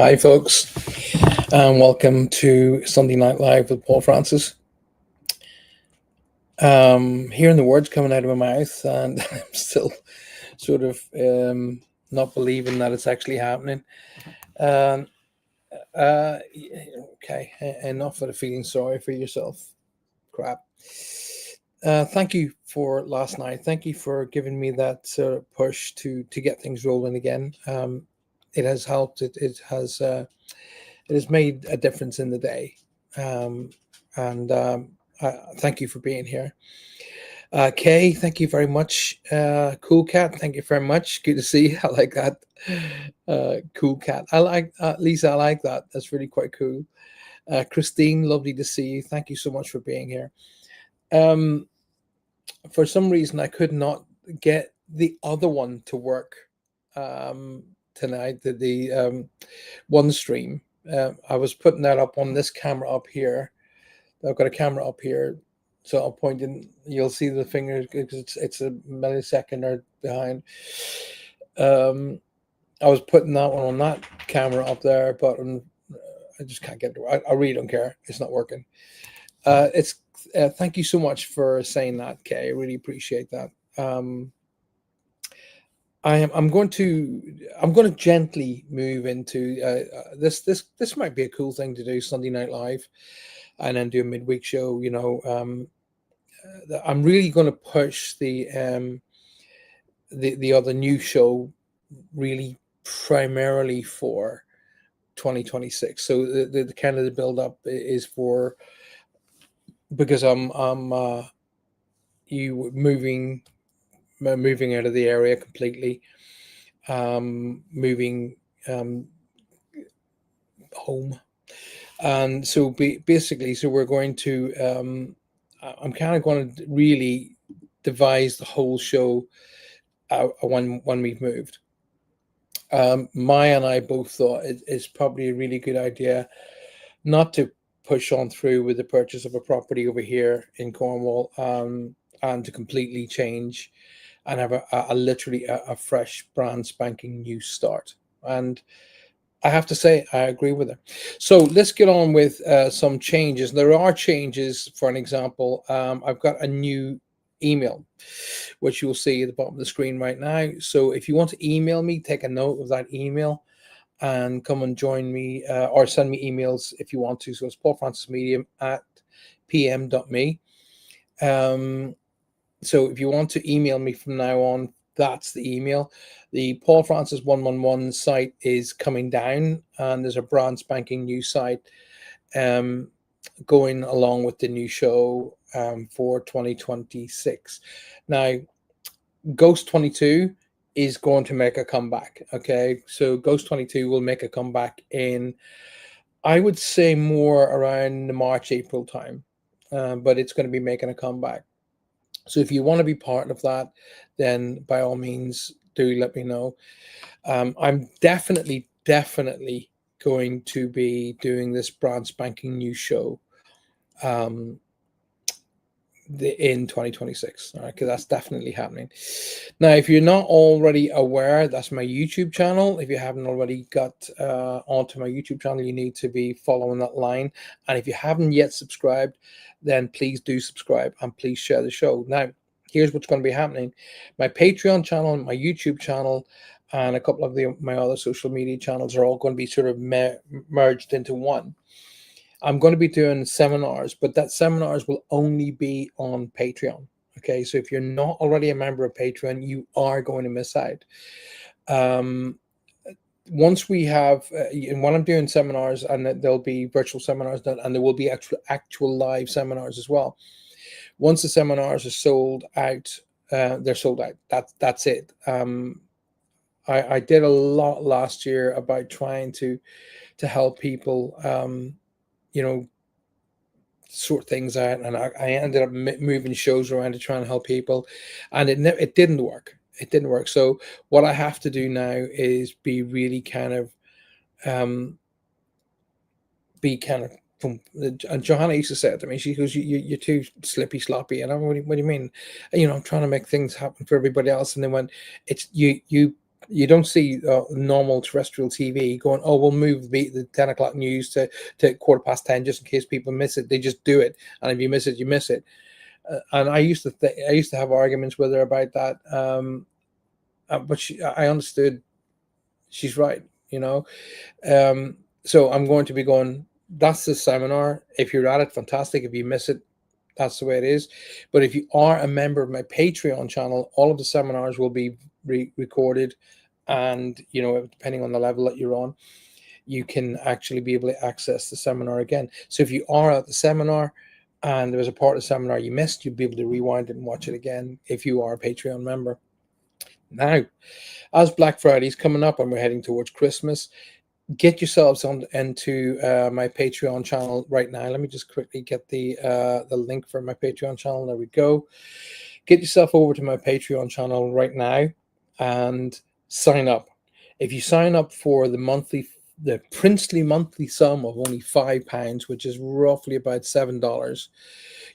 Hi, folks, and welcome to Sunday Night Live with Paul Francis. Hearing the words coming out of my mouth, and I'm still sort of not believing that it's actually happening. Um, okay, enough of the feeling sorry for yourself. Crap. Thank you for last night. Thank you for giving me that sort of push to get things rolling again. It has helped. It has made a difference in the day. And Thank you for being here. Kay, thank you very much. Cool Cat, thank you very much. Good to see you. I like that. Cool Cat. I like Lisa. I like that. That's really quite cool. Christine, lovely to see you. Thank you so much for being here. For some reason, I could not get the other one to work tonight. The one stream. I was putting that up on this camera up here. I've got a camera up here, so I'll point in. You'll see the fingers because it's a millisecond or behind. I was putting that one on that camera up there, but I just can't get it. I really don't care. It's not working. Thank you so much for saying that, Kay. I really appreciate that. I'm going to gently move into this might be a cool thing to do, Sunday Night Live, and then do a midweek show. I'm really going to push the other new show really primarily for 2026. So the kind of the build up is for, because I'm moving out of the area completely, moving home, and so basically, so we're going to I'm kind of going to really devise the whole show when we've moved. Maya and I both thought it's probably a really good idea not to push on through with the purchase of a property over here in Cornwall, and to completely change and have a literally a fresh, brand spanking new start. And I have to say, I agree with her. So let's get on with some changes. There are changes. For an example, I've got a new email, which you'll see at the bottom of the screen right now. So if you want to email me, take a note of that email and come and join me, or send me emails if you want to. So it's paulfrancismedium@pm.me. So if you want to email me from now on, that's the email. The Paul Francis 111 site is coming down, and there's a brand spanking new site going along with the new show for 2026. Now, Ghost 22 is going to make a comeback. Okay, so Ghost 22 will make a comeback in, I would say, more around the March, April time, but it's going to be making a comeback. So if you want to be part of that, then by all means, do let me know. I'm definitely going to be doing this brand spanking new show in 2026, all right, because that's definitely happening. Now, if you're not already aware, that's my YouTube channel. If you haven't already got onto my YouTube channel, you need to be following that line. And if you haven't yet subscribed, then please do subscribe and please share the show. Now, here's what's going to be happening. My Patreon channel, my YouTube channel, and a couple of my other social media channels are all going to be sort of merged into one. I'm going to be doing seminars, but that seminars will only be on Patreon. Okay, so if you're not already a member of Patreon, you are going to miss out. Once we have, and when I'm doing seminars, and there'll be virtual seminars, and there will be actual live seminars as well. Once the seminars are sold out, they're sold out. That's it. I did a lot last year about trying to help people, sort things out, and I ended up moving shows around to try and help people, and it didn't work. It didn't work. So what I have to do now is be really kind of and Johanna used to say it to me. She goes, "You're too slippy sloppy," and I'm, what do you mean? I'm trying to make things happen for everybody else. And they went, "It's you You don't see normal terrestrial TV going, oh, we'll move the 10 o'clock news to 10:15 just in case people miss it. They just do it, and if you miss it, you miss it. And I used to have arguments with her about that, but I understood she's right, you know. So I'm going to be going. That's the seminar. If you're at it, fantastic. If you miss it, that's the way it is. But if you are a member of my Patreon channel, all of the seminars will be recorded, and you know, depending on the level that you're on, you can actually be able to access the seminar again. So if you are at the seminar and there was a part of the seminar you missed, you'll be able to rewind it and watch it again if you are a Patreon member. Now, as Black Friday is coming up and we're heading towards Christmas, get yourselves on into my Patreon channel right now. Let me just quickly get the link for my Patreon channel. There we go. Get yourself over to my Patreon channel right now and sign up. If you sign up for the princely monthly sum of only £5, which is roughly about $7,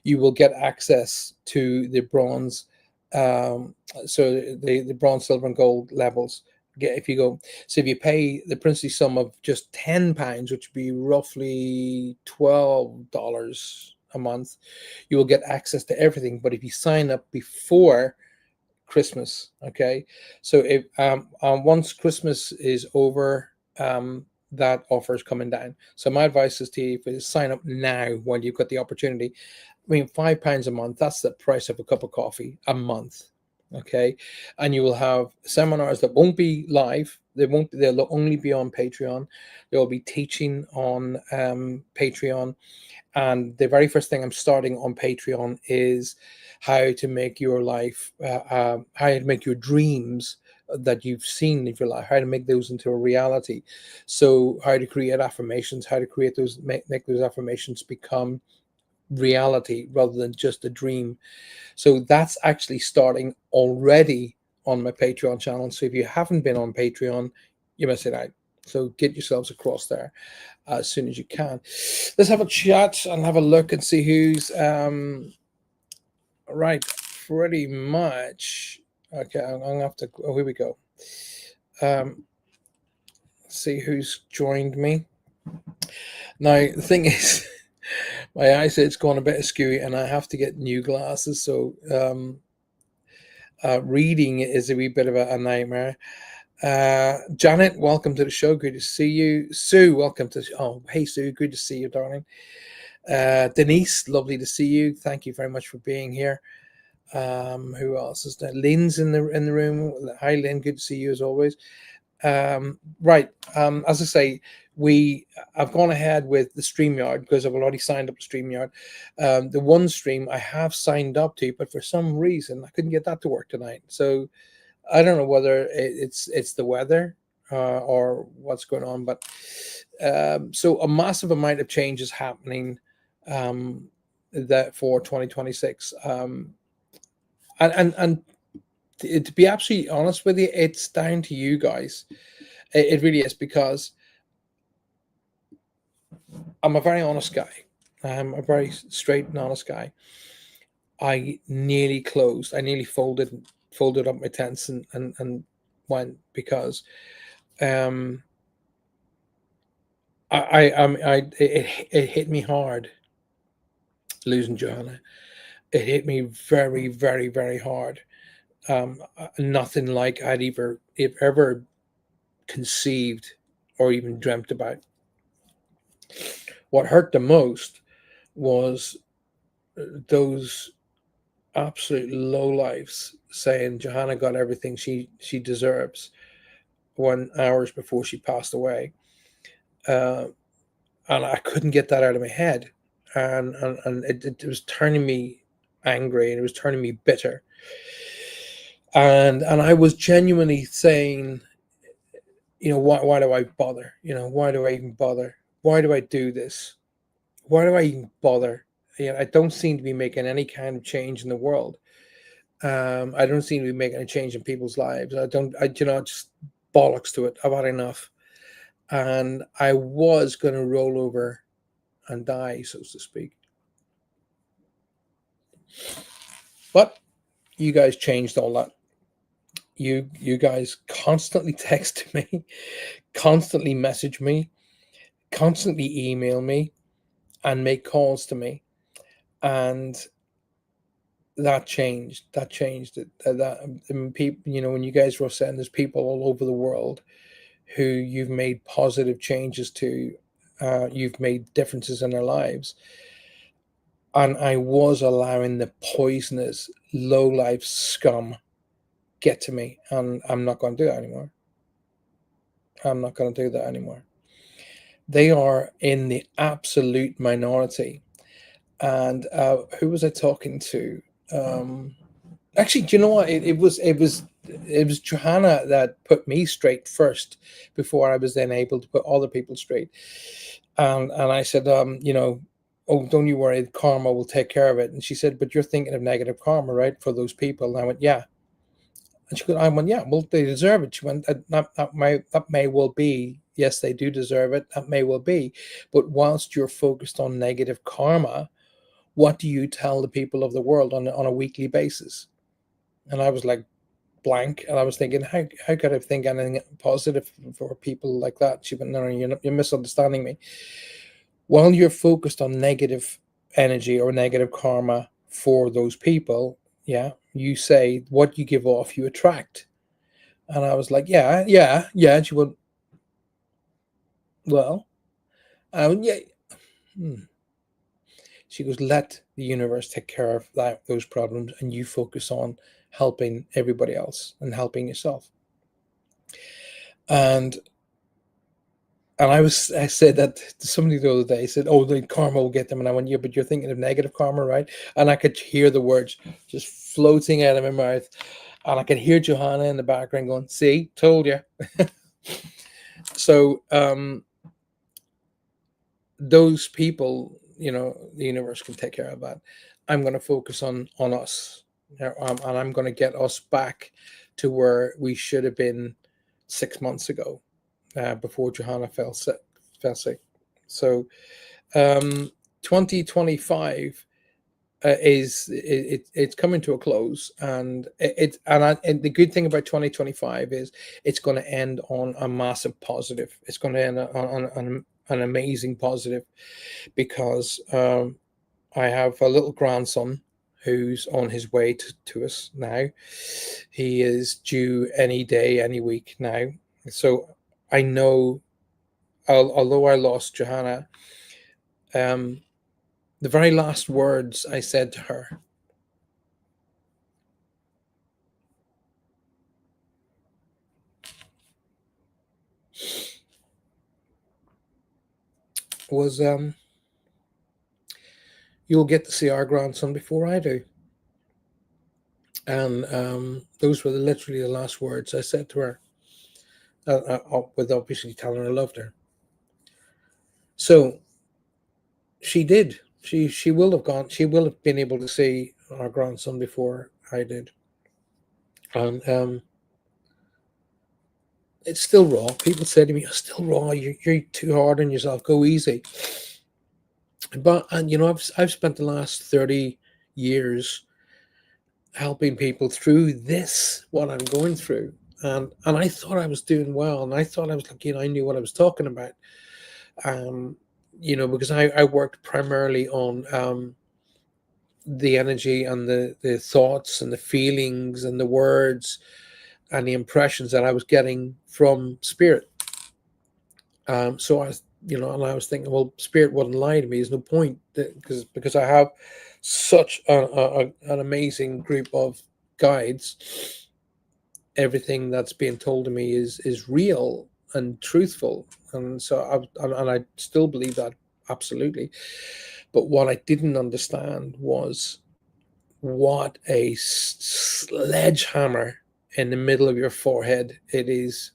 you will get access to the bronze, so the bronze, silver, and gold levels. If you go, so if you pay the princely sum of just £10, which would be roughly $12 a month, you will get access to everything. But if you sign up before Christmas, okay, so if once Christmas is over, that offer is coming down. So my advice is to you is sign up now when you've got the opportunity. I mean, £5 a month, that's the price of a cup of coffee a month. Okay. And you will have seminars that won't be live. They'll only be on Patreon. They'll be teaching on Patreon. And the very first thing I'm starting on Patreon is how to make your life, how to make your dreams that you've seen in your life, how to make those into a reality. So how to create affirmations, how to create those, make those affirmations become reality rather than just a dream. So that's actually starting already on my Patreon channel. So if you haven't been on Patreon, you missed it out. So get yourselves across there as soon as you can. Let's have a chat and have a look and see who's right. Pretty much. Okay, I'm gonna have to. Oh, here we go. See who's joined me. Now the thing is, my eyesight's gone a bit askew, and I have to get new glasses. So reading is a wee bit of a nightmare. Janet, welcome to the show. Good to see you. Sue, welcome to. Oh, hey Sue, good to see you, darling. Denise, lovely to see you. Thank you very much for being here. Who else is there? Lynn's in the room. Hi, Lynn. Good to see you as always. Right. As I say, I've gone ahead with the StreamYard because I've already signed up to StreamYard. The one stream I have signed up to, but for some reason I couldn't get that to work tonight. So I don't know whether it's the weather or what's going on, but so a massive amount of change is happening that for 2026. And to be absolutely honest with you, it's down to you guys. It really is, because I'm a very honest guy. I'm a very straight and honest guy. I nearly closed. I nearly folded up my tents and went because it hit me hard losing Johanna. It hit me very, very, very hard. Nothing like I'd ever conceived or even dreamt about. What hurt the most was those absolute lowlifes saying Johanna got everything she deserves 1 hours before she passed away, and I couldn't get that out of my head, and it was turning me angry, and it was turning me bitter, and I was genuinely saying, you know, why do I bother? You know, why do I even bother? Why do I do this? Why do I even bother? You know, I don't seem to be making any kind of change in the world. I don't seem to be making a change in people's lives. Just bollocks to it. I've had enough. And I was going to roll over and die, so to speak. But you guys changed all that. you guys constantly text me, constantly message me, constantly email me, and make calls to me, and that changed. That changed it. People, when you guys were saying there's people all over the world who you've made positive changes to, you've made differences in their lives, and I was allowing the poisonous, low life scum get to me, and I'm not going to do that anymore. I'm not going to do that anymore. They are in the absolute minority. And who was I talking to? Actually, do you know what? It was Johanna that put me straight first before I was then able to put other people straight. And I said, oh, don't you worry, karma will take care of it. And she said, but you're thinking of negative karma, right, for those people? And I went, yeah. And I went, yeah, well, they deserve it. She went, that may well be. Yes, they do deserve it. That may well be. But whilst you're focused on negative karma, what do you tell the people of the world on a weekly basis? And I was like blank, and I was thinking, how could I think anything positive for people like that? She went, no, you're misunderstanding me. While you're focused on negative energy or negative karma for those people, yeah, you say what you give off, you attract. And I was like, yeah. And she went, well, yeah. She goes, let the universe take care of those problems, and you focus on helping everybody else and helping yourself. And I said that to somebody the other day. He said, oh, the karma will get them. And I went, yeah, but you're thinking of negative karma, right? And I could hear the words just floating out of my mouth. And I could hear Johanna in the background going, see, told you. So those people, the universe can take care of that. I'm going to focus on us, and I'm going to get us back to where we should have been 6 months ago, before Johanna fell sick. So 2025 it's coming to a close, and and the good thing about 2025 is it's going to end on a massive positive. It's going to end on an amazing positive, because I have a little grandson who's on his way to us now. He is due any day, any week now. So I know, although I lost Johanna, the very last words I said to her was, you'll get to see our grandson before I do. And those were literally the last words I said to her, with obviously telling her I loved her. So she did. She will have gone. She will have been able to see our grandson before I did. And it's still raw. People say to me, "It's still raw. You're too hard on yourself. Go easy." But I've spent the last 30 years helping people through what I'm going through, and I thought I was doing well, and I thought I was like, I knew what I was talking about. Because I worked primarily on the energy and the thoughts and the feelings and the words and the impressions that I was getting from spirit. So and I was thinking, well, spirit wouldn't lie to me. There's no point, because I have such an amazing group of guides. Everything that's being told to me is real and truthful, and so I still believe that, absolutely. But what I didn't understand was what a sledgehammer in the middle of your forehead it is,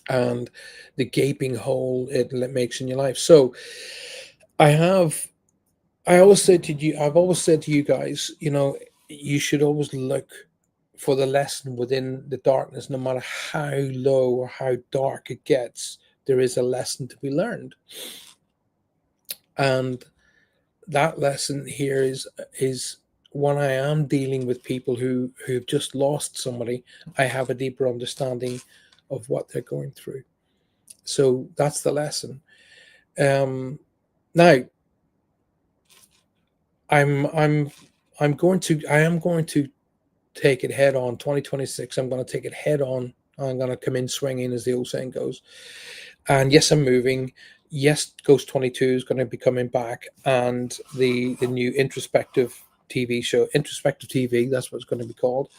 and the gaping hole it makes in your life. So I've always said to you guys, you should always look for the lesson within the darkness. No matter how low or how dark it gets, there is a lesson to be learned. And that lesson here is when I am dealing with people who've just lost somebody, I have a deeper understanding of what they're going through. So that's the lesson. Now I am going to take it head on. 2026, I'm going to take it head on. I'm going to come in swinging, as the old saying goes. And yes, I'm moving. Yes, Ghost 22 is going to be coming back, and the new introspective TV show, Introspective TV, that's what it's going to be called,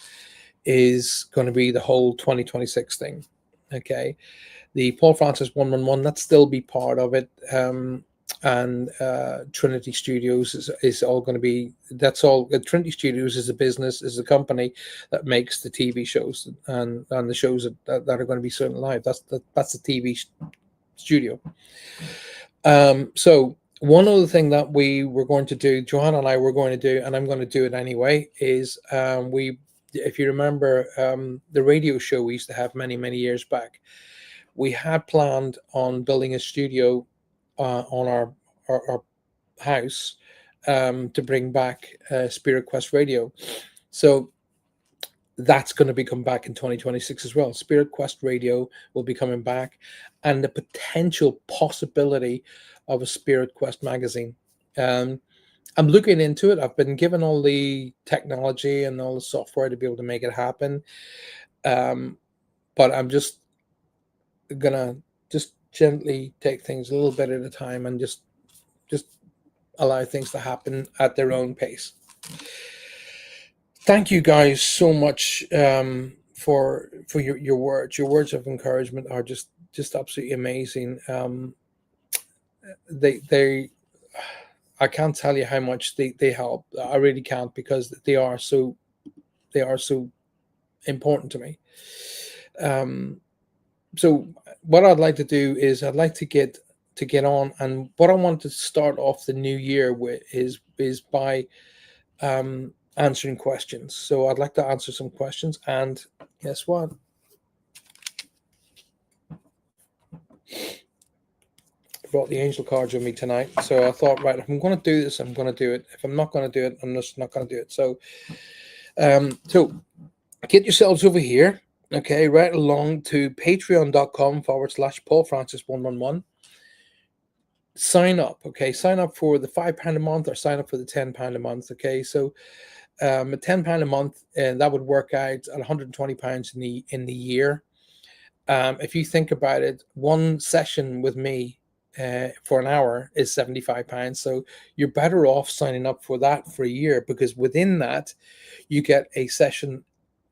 is going to be the whole 2026 thing. Okay, the Paul Francis 111, that still be part of it. And Trinity Studios is all going to be, that's all. Trinity Studios is a business, is a company that makes the TV shows and the shows that are going to be shown live. That's the TV studio. So one other thing that we were going to do, Johanna and I were going to do, and I'm going to do it anyway, is if you remember, the radio show we used to have many years back, we had planned on building a studio on our house, to bring back Spirit Quest Radio. So that's going to be coming back in 2026 as well. Spirit Quest Radio will be coming back, and the potential possibility of a Spirit Quest magazine. I'm looking into it. I've been given all the technology and all the software to be able to make it happen. But I'm just gonna just gently take things a little bit at a time and just allow things to happen at their own pace. Thank you guys so much, for your words. Your words of encouragement are just absolutely amazing. They I can't tell you how much they help. I really can't, because they are so important to me. So what I'd like to do is I'd like to get on, and what I want to start off the new year with is by answering questions. So I'd like to answer some questions, and guess what? I brought the angel cards with me tonight. So I thought, right, if I'm going to do this, I'm going to do it. If I'm not going to do it, I'm just not going to do it. So, so get yourselves over here, okay, right along to patreon.com/Paul Francis 111. Sign up, okay? Sign up for the £5 a month, or sign up for the £10 a month, okay? So a £10 a month, and that would work out at £120 in the year. If you think about it, one session with me for an hour is £75. So you're better off signing up for that for a year, because within that you get a session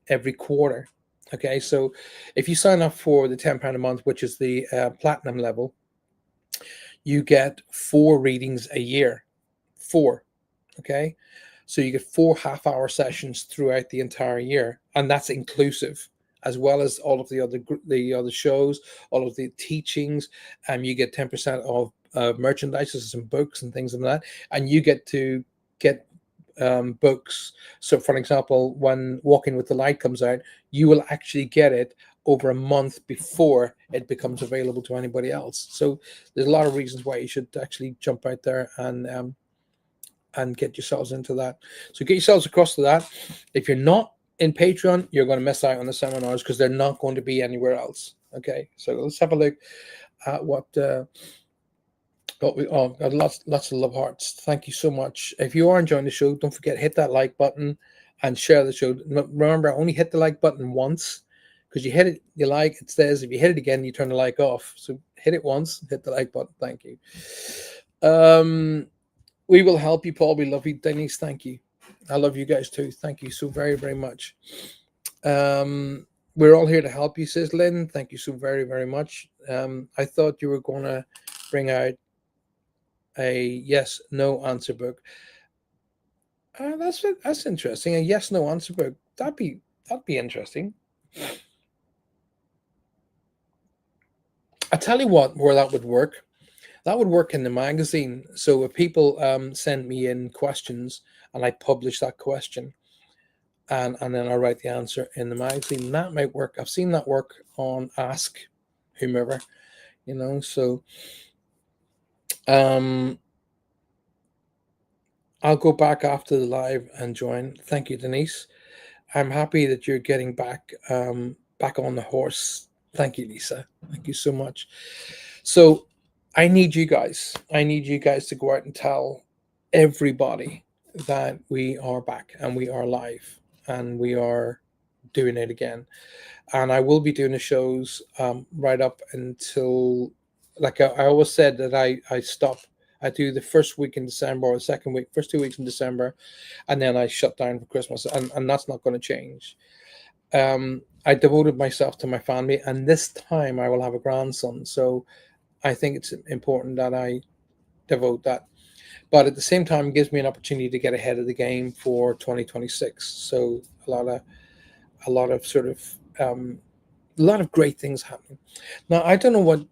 every quarter. Okay, so if you sign up for the £10 a month, which is the platinum level, you get 4 readings a year. 4. Okay, so you get 4 half-hour sessions throughout the entire year, and that's inclusive, as well as all of the other shows, all of the teachings. You get 10% of merchandise and books and things like that, and you get to get books. So, for example, when Walking with the Light comes out, you will actually get it over a month before it becomes available to anybody else. So there's a lot of reasons why you should actually jump out there and get yourselves into that. So get yourselves across to that. If you're not in Patreon, you're going to miss out on the seminars, because they're not going to be anywhere else. Okay, so let's have a look at what we got. Lots of love hearts. Thank you so much. If you are enjoying the show, don't forget, hit that like button and share the show. Remember, only hit the like button once, because you hit it, you like, it says if you hit it again, you turn the like off. So hit it once, hit the like button. Thank you. We will help you, Paul. We love you, Denise. Thank you. I love you guys too. Thank you so very much. We're all here to help you, says Lynn. Thank you so very much. I thought you were going to bring out a yes/no answer book. That's interesting. A yes/no answer book. That'd be interesting. I tell you what, where that would work. That would work in the magazine. So if people send me in questions, and I publish that question, and then I write the answer in the magazine, that might work. I've seen that work on Ask Whomever, So I'll go back after the live and join. Thank you, Denise. I'm happy that you're getting back on the horse. Thank you, Lisa. Thank you so much. So I need you guys. I need you guys to go out and tell everybody that we are back and we are live and we are doing it again. And I will be doing the shows right up until, like I always said, that I stop. I do the first week in December or the second week, first 2 weeks in December, and then I shut down for Christmas, and that's not going to change. I devoted myself to my family, and this time I will have a grandson, so I think it's important that I devote that. But at the same time, it gives me an opportunity to get ahead of the game for 2026. So a lot of sort of a lot of great things happening. Now I don't know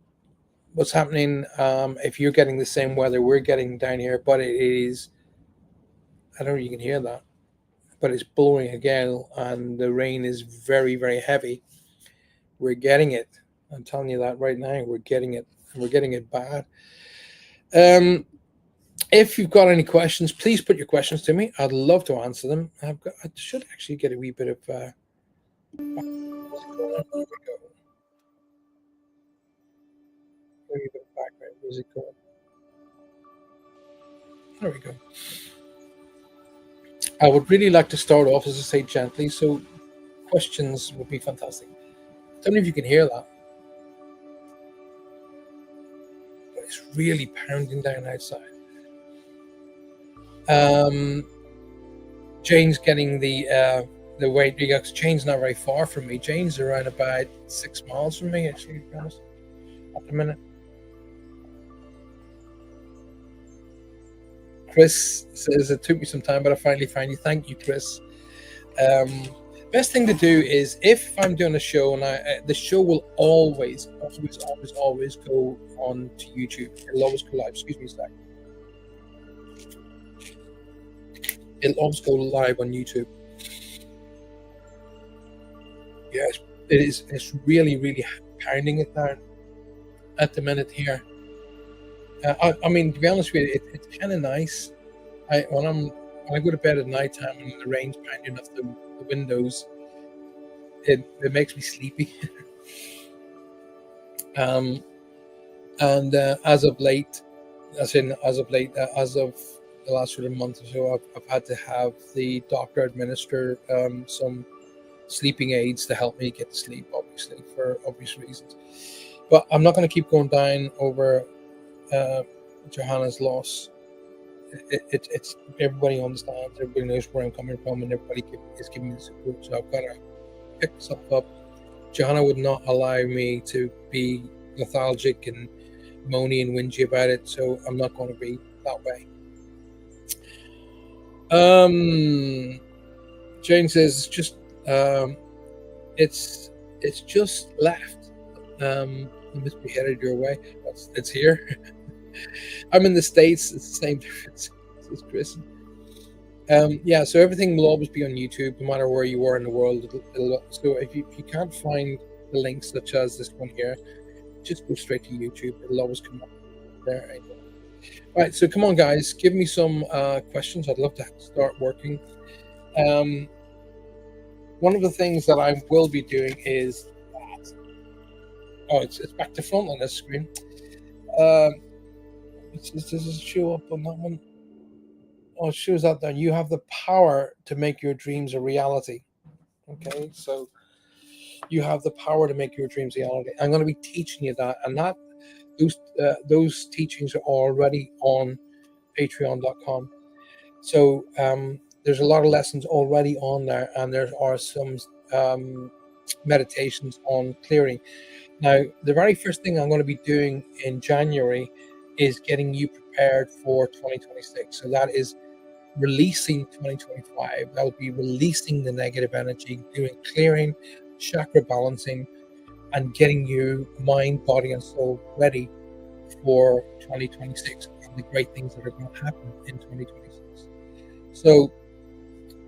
what's happening. If you're getting the same weather we're getting down here, but it is. I don't know if you can hear that, but it's blowing a gale, and the rain is very, very heavy. We're getting it. I'm telling you that right now. We're getting it, and we're getting it bad. If you've got any questions, please put your questions to me. I'd love to answer them. I should actually get a wee bit of. Here we go. A wee bit of background music going. There we go. I would really like to start off, as I say, gently. So questions would be fantastic. Don't know if you can hear that, but it's really pounding down outside. Jane's getting the weight because Jane's not very far from me. Jane's around about 6 miles from me, actually, to be honest, at the minute. Chris says it took me some time, but I finally found you. Thank you, Chris. Best thing to do is, if I'm doing a show, and the show will always go on to YouTube. It'll always go live. Excuse me a sec. It'll always go live on YouTube. Yes, it is. It's really, really pounding it down at the minute here. I mean, to be honest with you, it's kind of nice. When I go to bed at night time and the rain's pounding off the windows, it makes me sleepy. And as of late, as of the last sort of month or so, I've had to have the doctor administer some sleeping aids to help me get to sleep, obviously, for obvious reasons. But I'm not going to keep going down over Johanna's loss. It's everybody understands, everybody knows where I'm coming from, and everybody is giving me the support. So I've got to pick myself up. Johanna would not allow me to be lethargic and moany and whingy about it, so I'm not going to be that way. Jane says it's just left. You must be headed your way. It's here. I'm in the States. It's the same difference, says Chris. Yeah, so everything will always be on YouTube, no matter where you are in the world. So if you can't find the links, such as this one here, just go straight to YouTube. It'll always come up there. All right, so come on, guys, give me some questions. I'd love to start working. One of the things that I will be doing is that. Oh, it's back to front on this screen. Does it show up on that one? Oh, it shows that there. You have the power to make your dreams a reality. Okay, so you have the power to make your dreams a reality. I'm going to be teaching you that, and those teachings are already on patreon.com. So there's a lot of lessons already on there, and there are some meditations on clearing. Now, the very first thing I'm going to be doing in January is getting you prepared for 2026. So that is releasing 2025. That will be releasing the negative energy, doing clearing, chakra balancing, and getting you mind, body, and soul ready for 2026 and the great things that are going to happen in 2026. So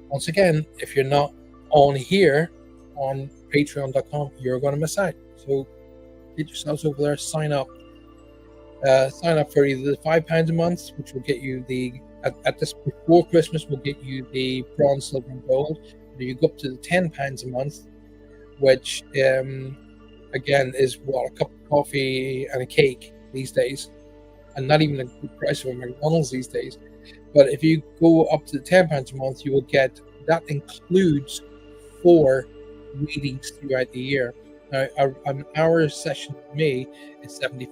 once again, if you're not on here on patreon.com, you're going to miss out. So get yourselves over there, sign up for either the £5 a month, which will get you the at this before Christmas, we'll get you the bronze, silver, and gold. And you go up to the £10 a month, which again is what, a cup of coffee and a cake these days, and not even a good price of a McDonald's these days. But if you go up to the £10 a month, you will get that includes 4 readings throughout the year. Now, an hour session with me is £75.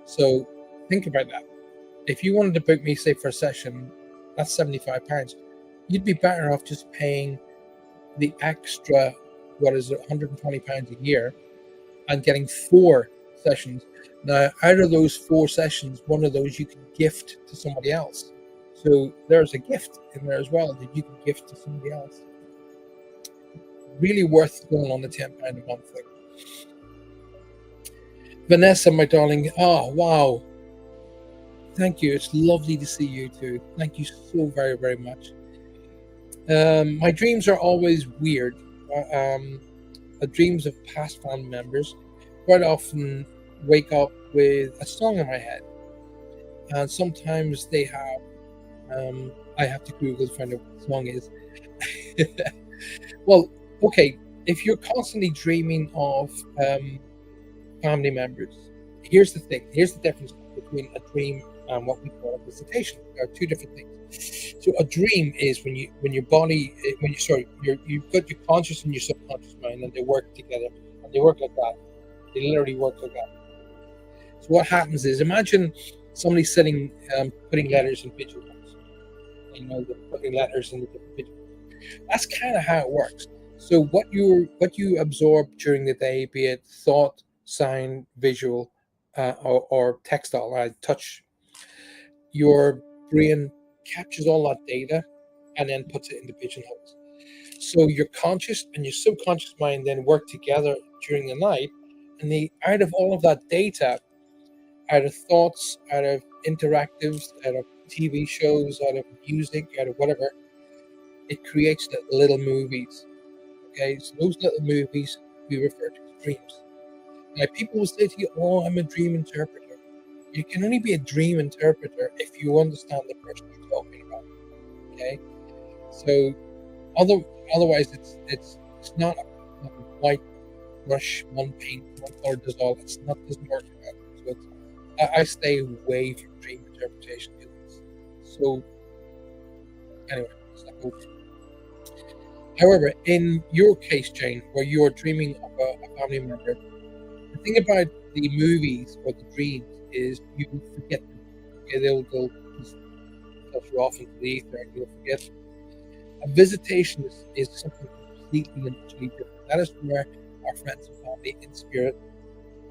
So think about that. If you wanted to book me, say, for a session, that's £75. You'd be better off just paying the extra, what is it, £120 a year, and getting 4 sessions. Now, out of those 4 sessions, one of those you can gift to somebody else. So there's a gift in there as well that you can gift to somebody else. Really worth going on the £10 a month thing. Vanessa, my darling, oh wow, thank you. It's lovely to see you too. Thank you so very, very much. My dreams are always weird. Dreams of past family members. Quite often wake up with a song in my head, and sometimes they have. I have to Google to find out what the song is. Well, okay. If you're constantly dreaming of family members, here's the thing. Here's the difference between a dream and what we call a visitation. There are 2 different things. So a dream is when your body, you've got your conscious and your subconscious mind, and they work together, and they work like that. They literally work like that. So what happens is, imagine somebody sitting, putting letters in pigeonholes. They're putting letters in the different pigeonholes. That's kind of how it works. So what you absorb during the day, be it thought, sound, visual, or textile, touch, your brain captures all that data and then puts it into pigeonholes. So your conscious and your subconscious mind then work together during the night, and out of all of that data, out of thoughts, out of interactives, out of TV shows, out of music, out of whatever, it creates the little movies. Okay, so those little movies we refer to as dreams. Now, people will say to you, "Oh, I'm a dream interpreter." You can only be a dream interpreter if you understand the person you're talking about. Okay, so otherwise, it's not a white brush, one paint, one color does all. Doesn't work like that. So I stay away from dream interpretation. So anyway, let's not go. However, in your case, Jane, where you're dreaming of a family member, the thing about the movies or the dreams is you forget them. Okay, they'll just touch you off into the ether and you'll forget. A visitation is something completely and utterly different. That is where our friends and family in spirit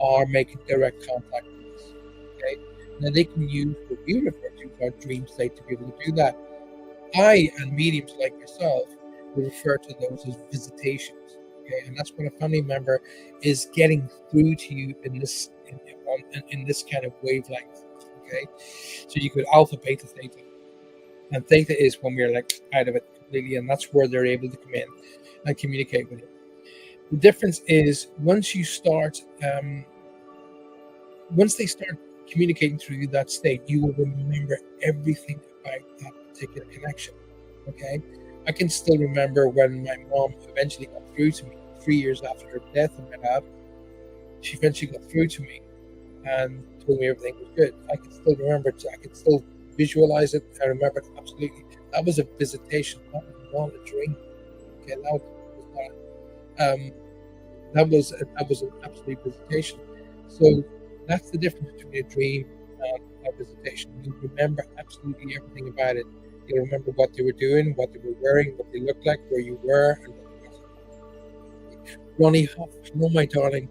are making direct contact with us. Okay, now they can use what we refer to as our dream state to be able to do that. I and mediums like yourself we refer to those as visitations. Okay, and that's when a family member is getting through to you in this kind of wavelength. Okay, so you could alpha, beta, theta, and theta is when we're like out of it completely, and that's where they're able to come in and communicate with you. The difference is once they start communicating through that state, you will remember everything about that particular connection. Okay. I can still remember when my mom eventually got through to me 3 years after her death of my dad. She eventually got through to me and told me everything was good. I can still remember it. I can still visualize it. I remember it absolutely. That was a visitation. That was not a dream. Okay, that was an absolute visitation. So that's the difference between a dream and a visitation. You remember absolutely everything about it. You remember what they were doing, what they were wearing, what they looked like, where you were. And Ronnie Huff, hello, my darling.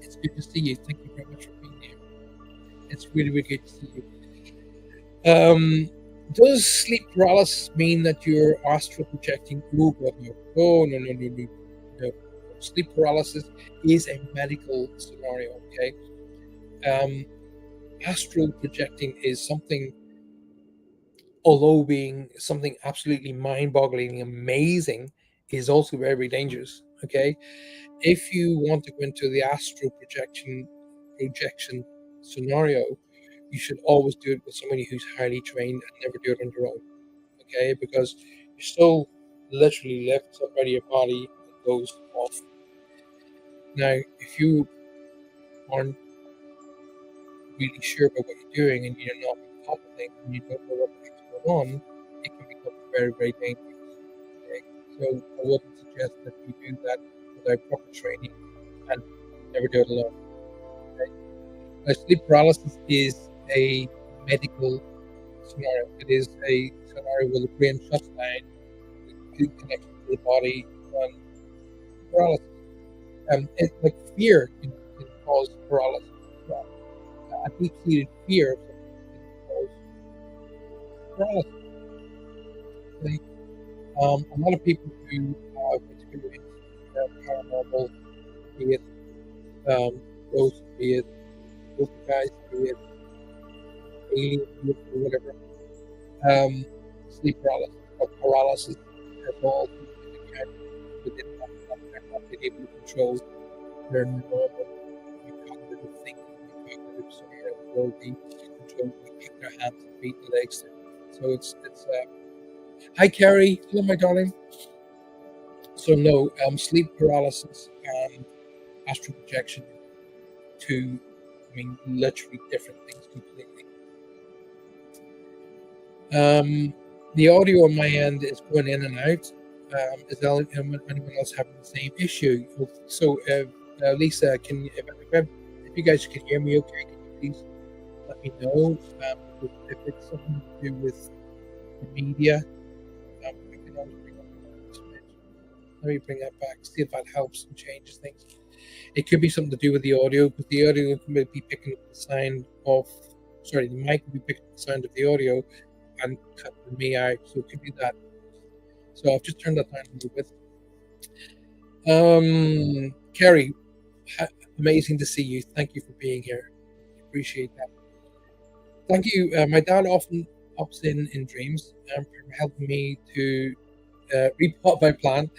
It's good to see you. Thank you very much for being here. It's really, really good to see you. Does sleep paralysis mean that you're astral projecting? Oh, God, no. Oh, no. Sleep paralysis is a medical scenario, okay? Astral projecting is something, although being something absolutely mind-boggling amazing, is also very, very dangerous. Okay, if you want to go into the astral projection scenario, you should always do it with somebody who's highly trained and never do it on your own. Okay, because you still literally lift somebody of your body that goes off. Now, if you aren't really sure about what you're doing and you're not on top of things and you don't know what the heck's going on, it can become very, very dangerous. Okay? So I wouldn't suggest that you do that without proper training and never do it alone. Okay? Now, sleep paralysis is a medical scenario. It is a scenario where the brain shuts down, the good connection to the body, and paralysis. It's like fear can cause paralysis as well. A deep-seated fear of something can cause paralysis. Like, a lot of people who have experienced paranormal, be it ghosts, be it poltergeist, be it alien, or whatever, um, sleep paralysis or paralysis has all taken account within that. They're not being able to control their normal cognitive thinking, cognitive ability to control, kick their hands and feet and legs. So it's hi Carrie, hello my darling. So no, sleep paralysis and astral projection, two, I mean, literally different things completely. The audio on my end is going in and out. Is anyone else having the same issue? So, Lisa, if you guys can hear me okay, can you please let me know if it's something to do with the media? I can always bring up this image. Let me bring that back, see if that helps and changes things. It could be something to do with the audio, because the audio might be picking up the sound of, sorry, the mic will be picking up the sound of the audio and cutting me out. So it could be that. So I've just turned that down a little bit. Kerry, amazing to see you. Thank you for being here. Appreciate that. Thank you. My dad often pops in dreams, helping me to repot my plan,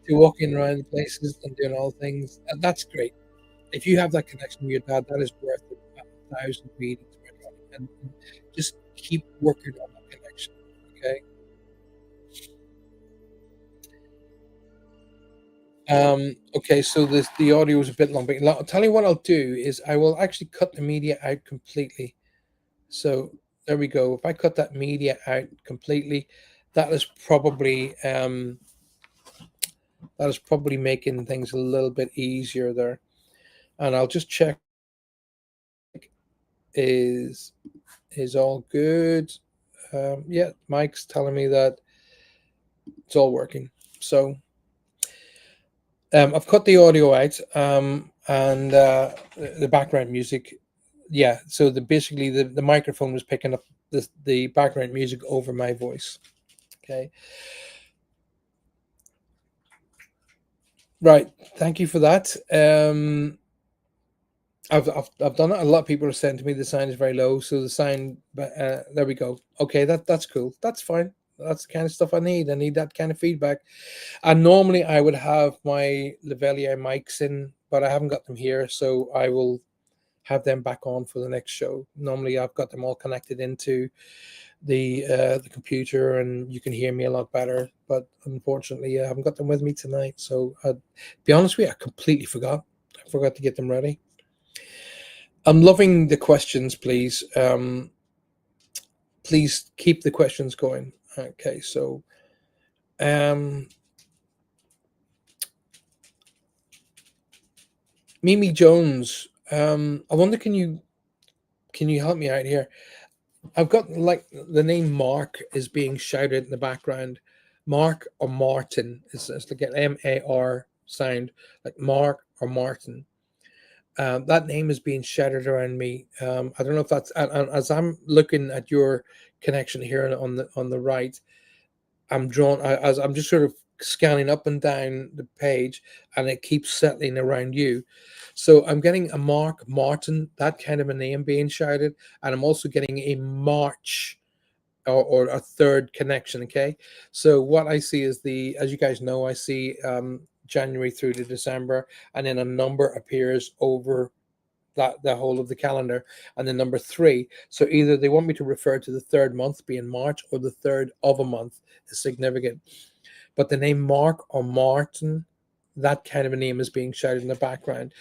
to walking around places and doing all things. And that's great. If you have that connection with your dad, that is worth it, 1,000 readings, and just keep working on that connection. Okay. Okay, so the audio is a bit long, but I'll tell you what I'll do is I will actually cut the media out completely. So there we go. If I cut that media out completely, that is probably making things a little bit easier there. And I'll just check is all good. Yeah, Mike's telling me that it's all working. So I've cut the audio out, and the background music. Yeah, so basically the microphone was picking up the background music over my voice. Okay, right. Thank you for that. I've done it. A lot of people are saying to me the sound is very low, so the sound. But there we go. Okay, that's cool. That's fine. That's the kind of stuff I need. I need that kind of feedback. And normally I would have my lavalier mics in, but I haven't got them here, so I will have them back on for the next show. Normally I've got them all connected into the computer, and you can hear me a lot better. But unfortunately, I haven't got them with me tonight. So be honest with you, I completely forgot. I forgot to get them ready. I'm loving the questions, please. Please keep the questions going. Okay, so Mimi Jones, I wonder, can you help me out here? I've got, like, the name Mark is being shouted in the background. Mark or Martin is like an MAR sound, like Mark or Martin. That name is being shouted around me. I don't know if that's, and as I'm looking at your connection here on the right, I'm drawn, as I'm just sort of scanning up and down the page, and it keeps settling around you. So I'm getting a Mark Martin, that kind of a name being shouted, and I'm also getting a March, or a third connection. Okay, so what I see is, as you guys know, I see January through to December, and then a number appears over that the whole of the calendar, and then number 3. So either they want me to refer to the third month being March, or the third of a month is significant. But the name Mark or Martin, that kind of a name is being shouted in the background.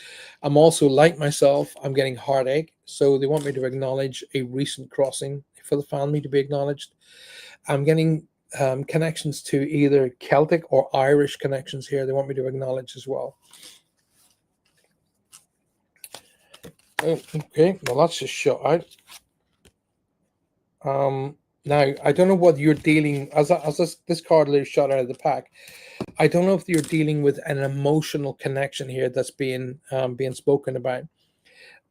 I'm also, like myself, I'm getting heartache, so they want me to acknowledge a recent crossing for the family to be acknowledged. I'm getting connections to either Celtic or Irish connections here. They want me to acknowledge as well. Oh, okay, well, that's just shut out. Now, I don't know what you're dealing, as this card is shot out of the pack. I don't know if you're dealing with an emotional connection here that's being spoken about.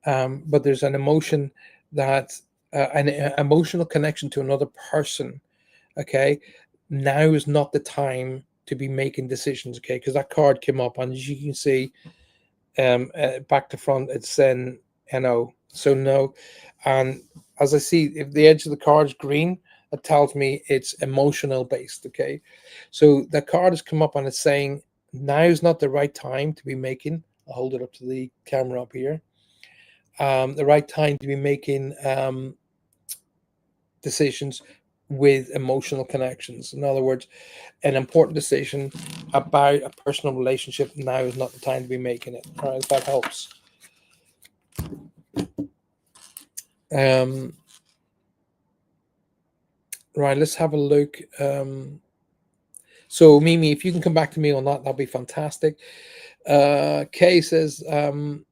But there's an emotion that an emotional connection to another person. Okay, now is not the time to be making decisions. Okay, because that card came up, and as you can see, back to front, it's saying no. So no, and as I see, if the edge of the card is green, that tells me it's emotional based. Okay, so the card has come up and it's saying now is not the right time to be making. I'll hold it up to the camera up here. The right time to be making decisions with emotional connections. In other words, an important decision about a personal relationship, now is not the time to be making it. All right, if that helps. Right, let's have a look. So Mimi, if you can come back to me on that, that'd be fantastic. Kay says, oh,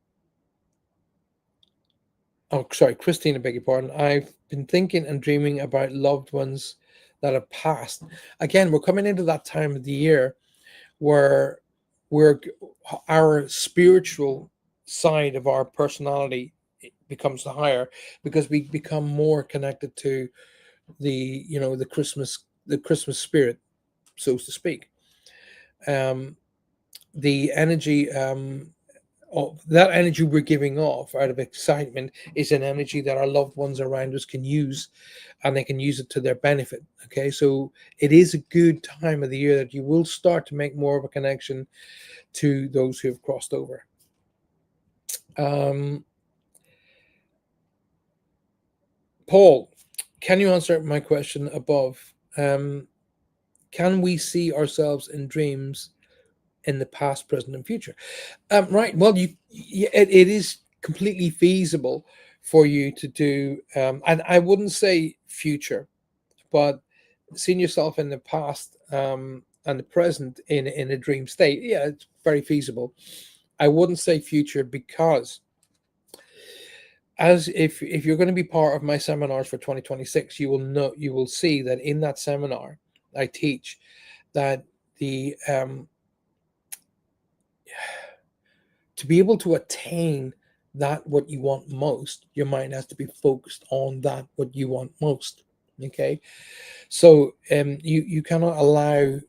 sorry, Christina, beg your pardon. I've been thinking and dreaming about loved ones that have passed. Again, we're coming into that time of the year where our spiritual side of our personality becomes the higher, because we become more connected to the the Christmas spirit, so to speak. The energy of that energy we're giving off out of excitement is an energy that our loved ones around us can use, and they can use it to their benefit. Okay, so it is a good time of the year that you will start to make more of a connection to those who have crossed over. Paul, can you answer my question above? Can we see ourselves in dreams in the past, present, and future? Right. Well, it is completely feasible for you to do, and I wouldn't say future, but seeing yourself in the past and the present in a dream state. Yeah, it's very feasible. I wouldn't say future, because as if you're going to be part of my seminars for 2026, you will see that in that seminar I teach that the to be able to attain that what you want most, your mind has to be focused on that what you want most. Okay, so you cannot allow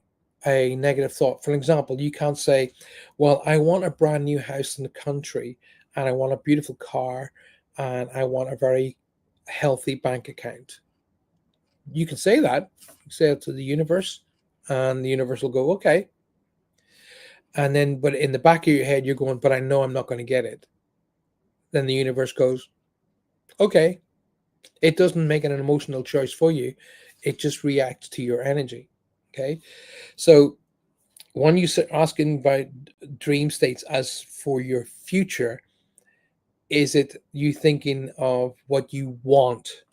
a negative thought. For example, you can't say, well, I want a brand new house in the country, and I want a beautiful car, and I want a very healthy bank account. You can say that. You say it to the universe, and the universe will go, okay. And then, but in the back of your head, you're going, but I know I'm not going to get it. Then the universe goes, okay. It doesn't make an emotional choice for you. It just reacts to your energy. Okay. So when you asking about dream states as for your future, is it you thinking of what you want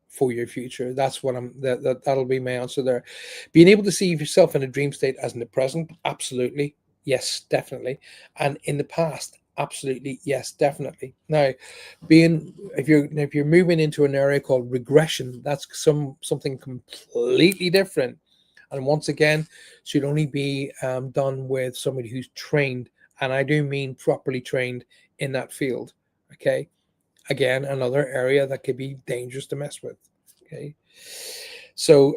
for your future? That's what that'll be my answer there. Being able to see yourself in a dream state as in the present, absolutely. Yes, definitely. And in the past, absolutely. Yes, definitely. Now, if you're moving into an area called regression, that's something completely different. And once again, should only be done with somebody who's trained, and I do mean properly trained in that field. Okay, again, another area that could be dangerous to mess with. Okay, so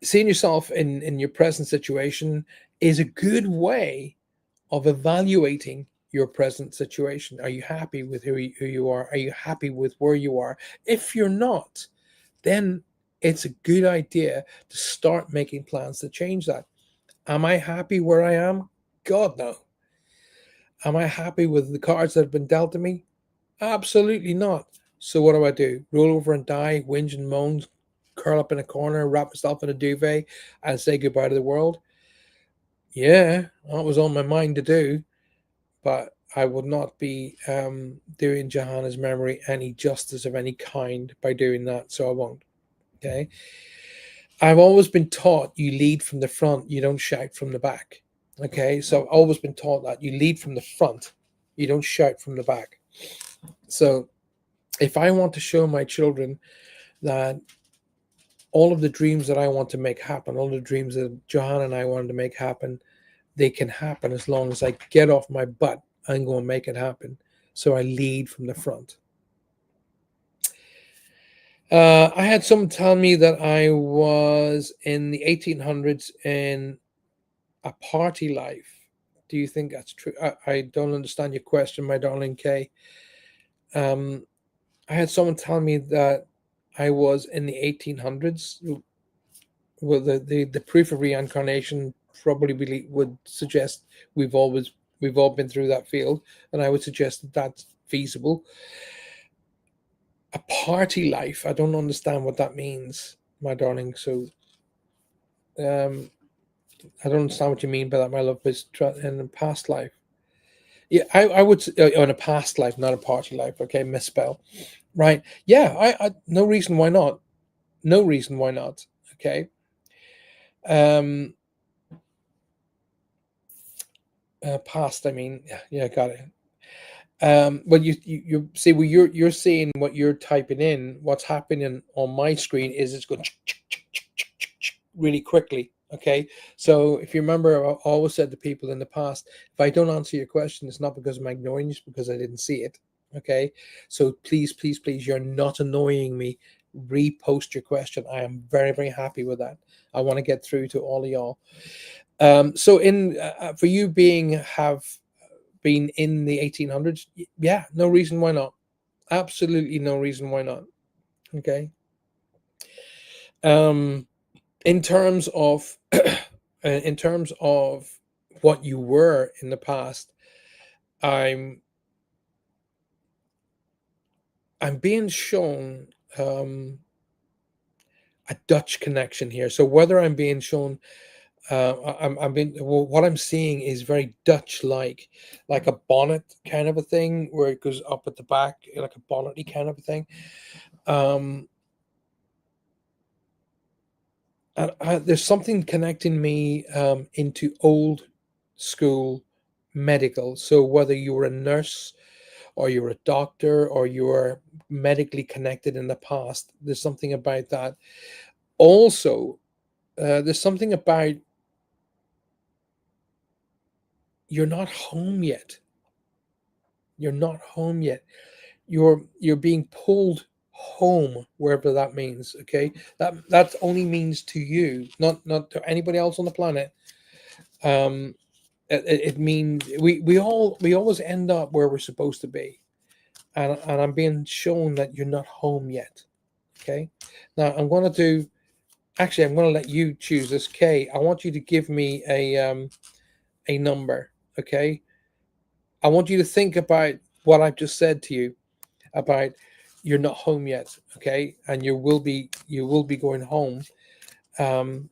seeing yourself in your present situation is a good way of evaluating your present situation. Are you happy with who you are? Are you happy with where you are? If you're not, then it's a good idea to start making plans to change that. Am I happy where I am? God, no. Am I happy with the cards that have been dealt to me? Absolutely not. So what do? Roll over and die, whinge and moan, curl up in a corner, wrap myself in a duvet, and say goodbye to the world? Yeah, that was on my mind to do, but I would not be doing Johanna's memory any justice of any kind by doing that, so I won't. Okay. I've always been taught you lead from the front, you don't shout from the back. Okay, so I've always been taught that you lead from the front, you don't shout from the back. So if I want to show my children that all of the dreams that I want to make happen, all the dreams that Johanna and I wanted to make happen, they can happen as long as I get off my butt and go and make it happen. So I lead from the front. I had someone tell me that I was in the 1800s in a party life. Do you think that's true? I don't understand your question, my darling Kay. I had someone tell me that I was in the 1800s. Well, the proof of reincarnation probably would suggest we've all been through that field, and I would suggest that that's feasible. A party life, I don't understand what that means, my darling. So, I don't understand what you mean by that, my love. Is in a past life? Yeah, I would in a past life, not a party life. Okay, misspell. Right? Yeah, I no reason why not. No reason why not. Okay. Um, past. I mean, yeah, got it. Well, you see, well, you're seeing what you're typing in. What's happening on my screen is it's going really quickly. Okay, so if you remember, I always said to people in the past, if I don't answer your question, it's not because I'm ignoring you, it's because I didn't see it. Okay, so please, please, please, you're not annoying me. Repost your question. I am very, very happy with that. I want to get through to all of y'all. So in for you have been in the 1800s, yeah, no reason why not. Absolutely no reason why not. Okay. Um, in terms of in terms of what you were in the past, I'm I'm being shown a Dutch connection here. So whether I'm being shown I'm being well, what I'm seeing is very Dutch like a bonnet kind of a thing where it goes up at the back, like a bonnety kind of a thing. Um, and there's something connecting me into old school medical. So whether you were a nurse or you're a doctor or you're medically connected in the past, there's something about that. Also, there's something about you're not home yet. You're not home yet. You're being pulled home, wherever that means. Okay, that only means to you, not to anybody else on the planet. Um, it means we always end up where we're supposed to be, and I'm being shown that you're not home yet. Okay, now I'm going to do. Actually, I'm going to let you choose this. Kay, I want you to give me a number. Okay, I want you to think about what I've just said to you about you're not home yet. Okay, and you will be going home. Um,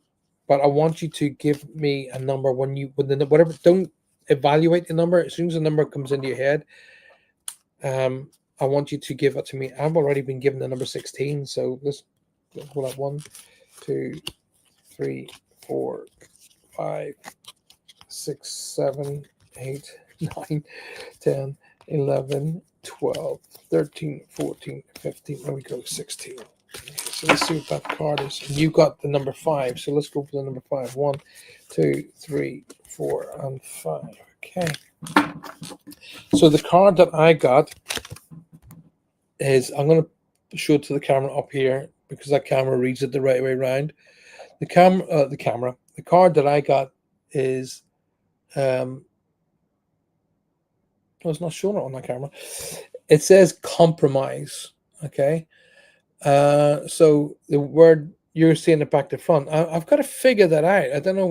but I want you to give me a number when the whatever. Don't evaluate the number. As soon as the number comes into your head, I want you to give it to me. I've already been given the number 16, so let's hold up. 1, 2, 3, 4, 5, 6, 7, 8, 9, 10, 11, 12, 13, 14, 15. There we go, 16. So let's see what that card is. And you got the number 5, so let's go for the number 5. 1, 2, 3, 4, and 5. Okay. So the card that I got is, I'm going to show it to the camera up here because that camera reads it the right way around. The card that I got is, well, it's not showing it on that camera. It says compromise. Okay. So the word you're seeing it back to front. I've got to figure that out. I don't know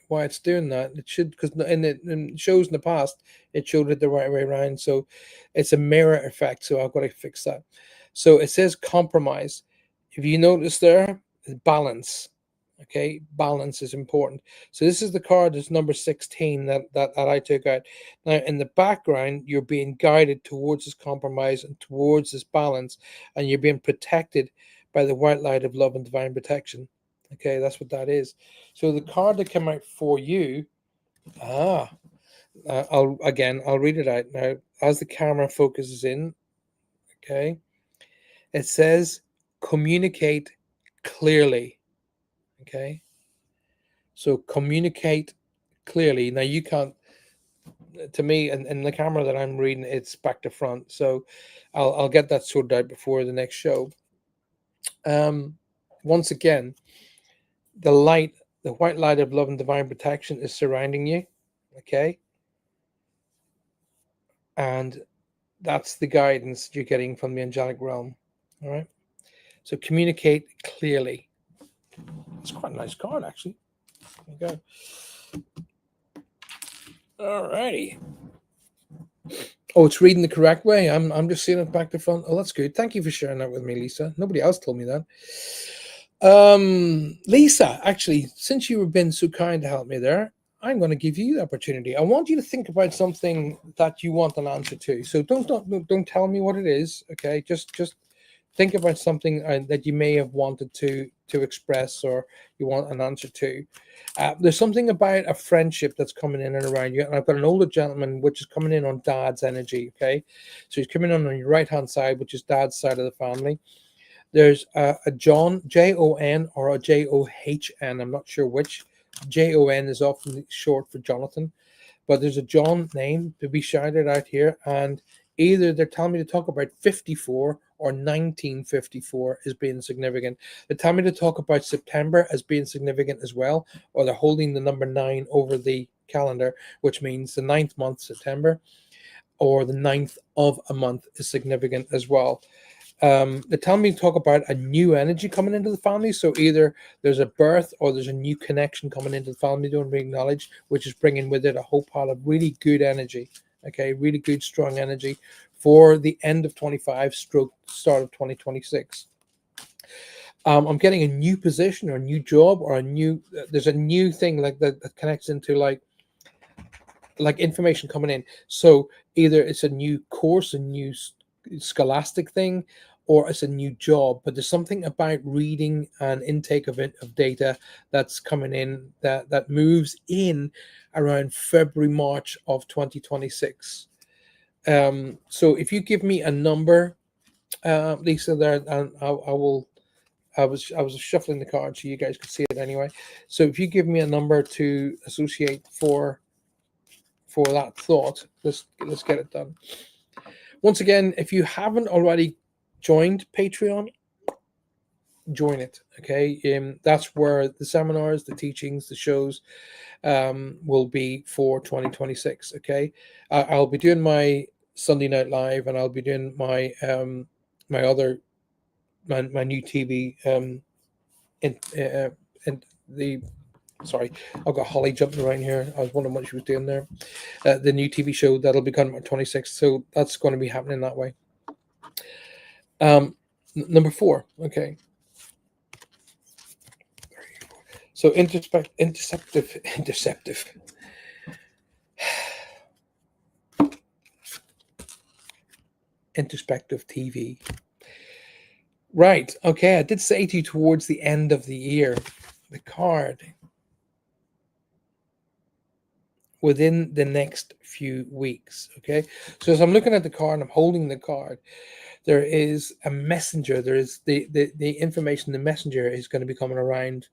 why it's doing that. It should, because in shows in the past it showed it the right way around. So it's a mirror effect. So I've got to fix that. So it says compromise. If you notice there, balance. Okay, balance is important. So this is the card that's number 16 that I took out. Now in the background, you're being guided towards this compromise and towards this balance, and you're being protected by the white light of love and divine protection. Okay, that's what that is. So the card that came out for you, ah, I'll read it out now as the camera focuses in. Okay, it says communicate clearly. Okay, so communicate clearly. Now you can't, to me, and the camera that I'm reading, it's back to front. So I'll get that sorted out before the next show. Once again, the light, the white light of love and divine protection is surrounding you. Okay, and that's the guidance you're getting from the angelic realm. All right, so communicate clearly. It's quite a nice card, actually. There you go. All righty. Oh, it's reading the correct way. I'm just seeing it back to front. Oh, that's good. Thank you for sharing that with me, Lisa. Nobody else told me that. Lisa, actually, since you have been so kind to help me there, I'm going to give you the opportunity. I want you to think about something that you want an answer to. So don't tell me what it is. Okay, just think about something that you may have wanted to express, or you want an answer to. There's something about a friendship that's coming in and around you, and I've got an older gentleman which is coming in on dad's energy. Okay, so he's coming on your right hand side, which is dad's side of the family. There's a John, Jon, or a John. I'm not sure which. Jon is often short for Jonathan, but there's a John name to be shouted out here, and either they're telling me to talk about 54 or 1954 as being significant. They're telling me to talk about September as being significant as well, or they're holding the number 9 over the calendar, which means the 9th month, September, or the 9th of a month is significant as well. They're telling me to talk about a new energy coming into the family. So either there's a birth or there's a new connection coming into the family, don't we acknowledge, which is bringing with it a whole pile of really good energy. Okay, really good, strong energy for the end of 25 stroke start of 2026. I'm getting a new position or a new job or there's a new thing like that connects into like information coming in. So either it's a new course, a new scholastic thing, or it's a new job, but there's something about reading and intake of data that's coming in that moves in around February, March of 2026. So if you give me a number, Lisa, there, and I will. I was shuffling the cards so you guys could see it anyway. So if you give me a number to associate for that thought, let's get it done. Once again, if you haven't already joined Patreon, join it. Okay, that's where the seminars, the teachings, the shows will be for 2026. Okay, I'll be doing my Sunday Night Live, and I'll be doing my my other my new TV in the. Sorry, I've got Holly jumping around here. I was wondering what she was doing there. The new TV show that'll be coming on 26th, so that's going to be happening that way. Number 4, okay. So interceptive. Introspective TV. Right, okay, I did say to you towards the end of the year, the card within the next few weeks. Okay, so as I'm looking at the card and I'm holding the card, there is a messenger. There is the information. The messenger is going to be coming around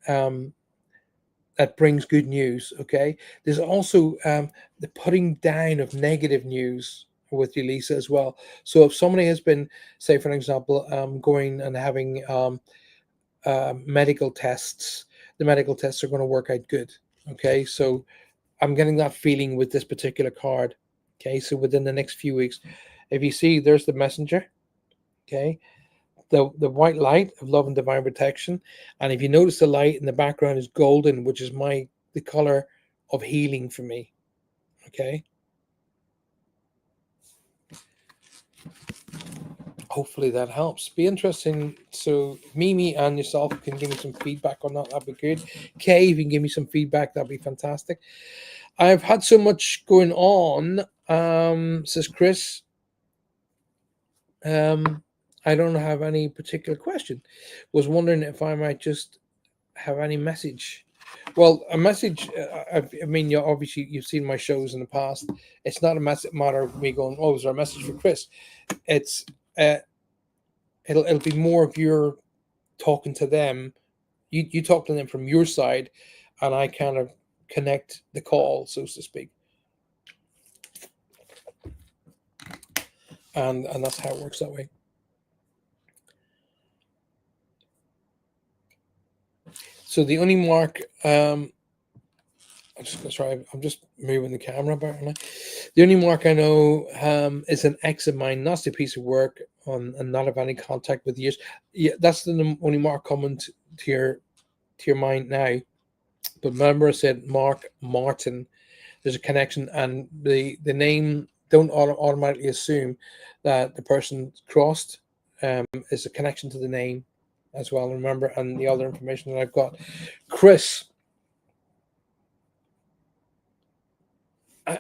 that brings good news. Okay, there's also the putting down of negative news with you, Lisa, as well. So if somebody has been, say for an example, going and having medical tests, the medical tests are going to work out good. Okay, so I'm getting that feeling with this particular card. Okay, so within the next few weeks, if you see, there's the messenger. Okay, the white light of love and divine protection, and if you notice, the light in the background is golden, which is my the color of healing for me. Okay. Hopefully that helps. Be interesting. So Mimi and yourself can give me some feedback on that. That'd be good. Kay, if you can give me some feedback, that'd be fantastic. I've had so much going on, says Chris. I don't have any particular question. Was wondering if I might just have any message. Well, a message. I mean, you obviously you've seen my shows in the past. It's not a matter of me going, "Oh, is there a message for Chris?" It's uh, it'll be more of your talking to them. You talk to them from your side, and I kind of connect the call, so to speak. And that's how it works that way. So the only mark, I'm just moving the camera about now. The only mark I know is an ex of mine, nasty piece of work on and not have any contact with years. Yeah, that's the only mark coming to your mind now. But remember, I said Mark Martin. There's a connection, and the name don't automatically assume that the person crossed is a connection to the name as well. Remember, and the other information that I've got, Chris.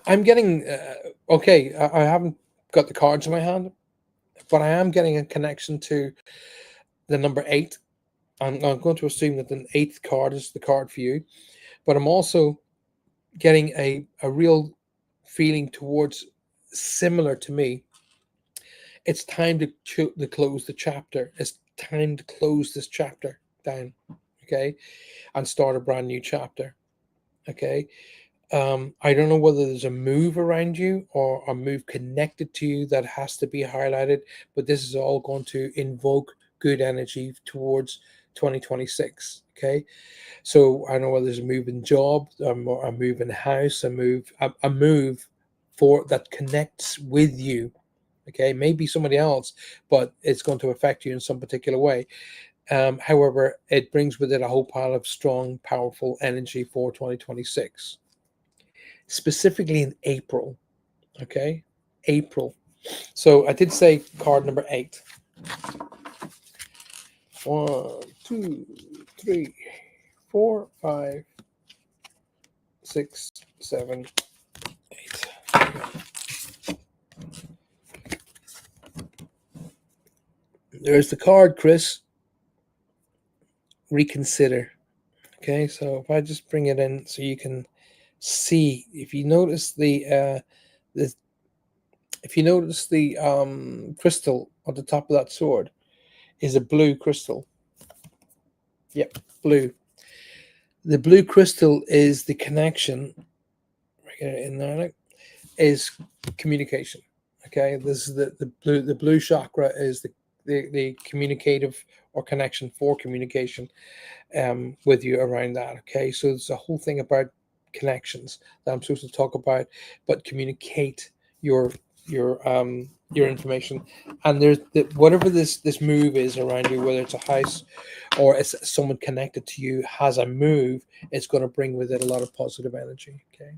I'm getting okay. I haven't got the cards in my hand, but I am getting a connection to the number 8. I'm going to assume that the 8th card is the card for you, but I'm also getting a real feeling towards similar to me. It's time to close the chapter. It's time to close this chapter down, okay, and start a brand new chapter, okay. I don't know whether there's a move around you or a move connected to you that has to be highlighted, but this is all going to invoke good energy towards 2026. Okay, so I don't know whether there's a move in job, or a move in house, a move for that connects with you. Okay, maybe somebody else, but it's going to affect you in some particular way. However, it brings with it a whole pile of strong, powerful energy for 2026, specifically in April. Okay, April. So I did say card number 8. 1, 2, 3, 4, 5, 6, 7, 8. There's the card, Chris. Reconsider. Okay, so if I just bring it in so you can see, if you notice the if you notice the crystal on the top of that sword is a blue crystal. Yep, blue. The blue crystal is the connection. Get it in there. Is communication. Okay, this is the blue chakra is the communicative or connection for communication with you around that. Okay, so it's a whole thing about connections that I'm supposed to talk about, but communicate your information. And there's whatever this move is around you, whether it's a house or it's someone connected to you has a move, it's going to bring with it a lot of positive energy. Okay.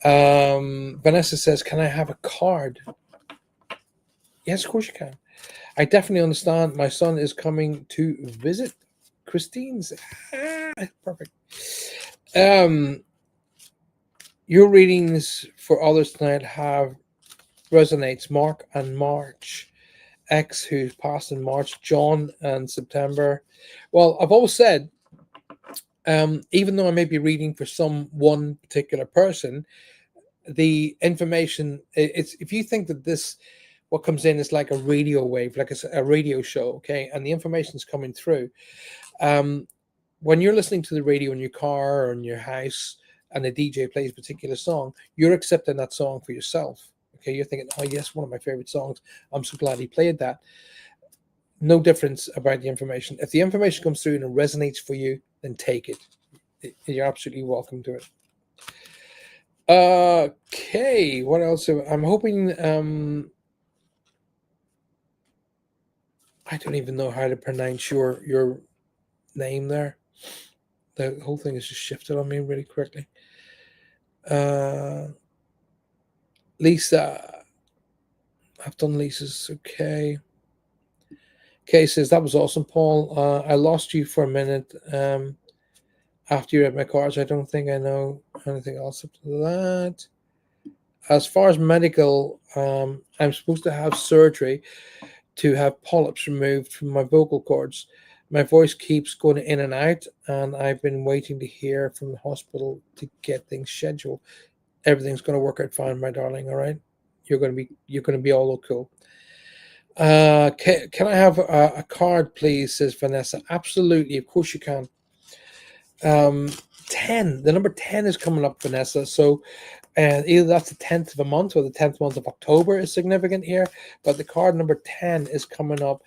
Vanessa says, "Can I have a card?" Yes, of course you can. I definitely understand. My son is coming to visit Christine's. Perfect. Your readings for others tonight have resonates. Mark and March, X who passed in March, John and September. Well, I've always said, even though I may be reading for some one particular person, the information it's if you think that this what comes in is like a radio wave, like a radio show, okay, and the information is coming through. When you're listening to the radio in your car or in your house and the DJ plays a particular song, you're accepting that song for yourself. Okay, you're thinking, oh yes, one of my favorite songs. I'm so glad he played that. No difference about the information. If the information comes through and it resonates for you, then take it. You're absolutely welcome to it. Okay, what else? I'm hoping. I don't even know how to pronounce your name there. The whole thing has just shifted on me really quickly. Lisa, I've done Lisa's. Okay. Kay says, that was awesome, Paul. I lost you for a minute after you read my cards. I don't think I know anything else up to that. As far as medical, I'm supposed to have surgery to have polyps removed from my vocal cords. My voice keeps going in and out, and I've been waiting to hear from the hospital to get things scheduled. Everything's going to work out fine, my darling. All right, you're going to be all cool. Can I have a card, please? Says Vanessa. Absolutely, of course you can. 10. The number 10 is coming up, Vanessa. So either that's the 10th of a month or the 10th month of October is significant here. But the card number 10 is coming up.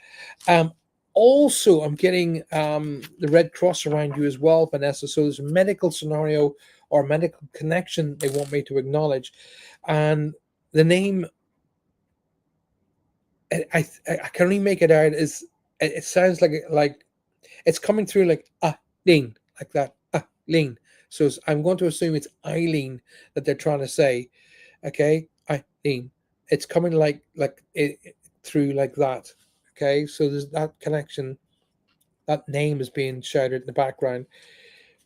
Also, I'm getting the Red Cross around you as well, Vanessa. So there's a medical scenario or medical connection they want me to acknowledge. And the name, I can only make it out, is it sounds like it's coming through like Eileen, like that, Eileen. So I'm going to assume it's Eileen that they're trying to say. Okay, Eileen. It's coming like it through like that. Okay, so there's that connection. That name is being shouted in the background.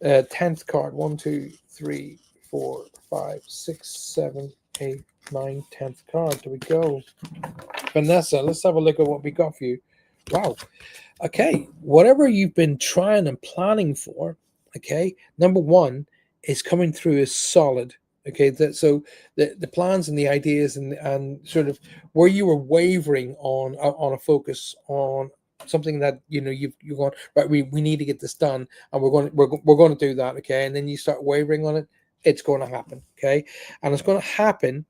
10th card. 1, 2, 3, 4, 5, 6, 7, 8, 9, 10th card. There we go. Vanessa, let's have a look at what we got for you. Wow. Okay, whatever you've been trying and planning for, okay, number one is coming through as solid. Okay, so the plans and the ideas and sort of where you were wavering on a focus on something that you've gone right. We need to get this done, and we're going to do that. Okay, and then you start wavering on it. It's going to happen. Okay, and it's going to happen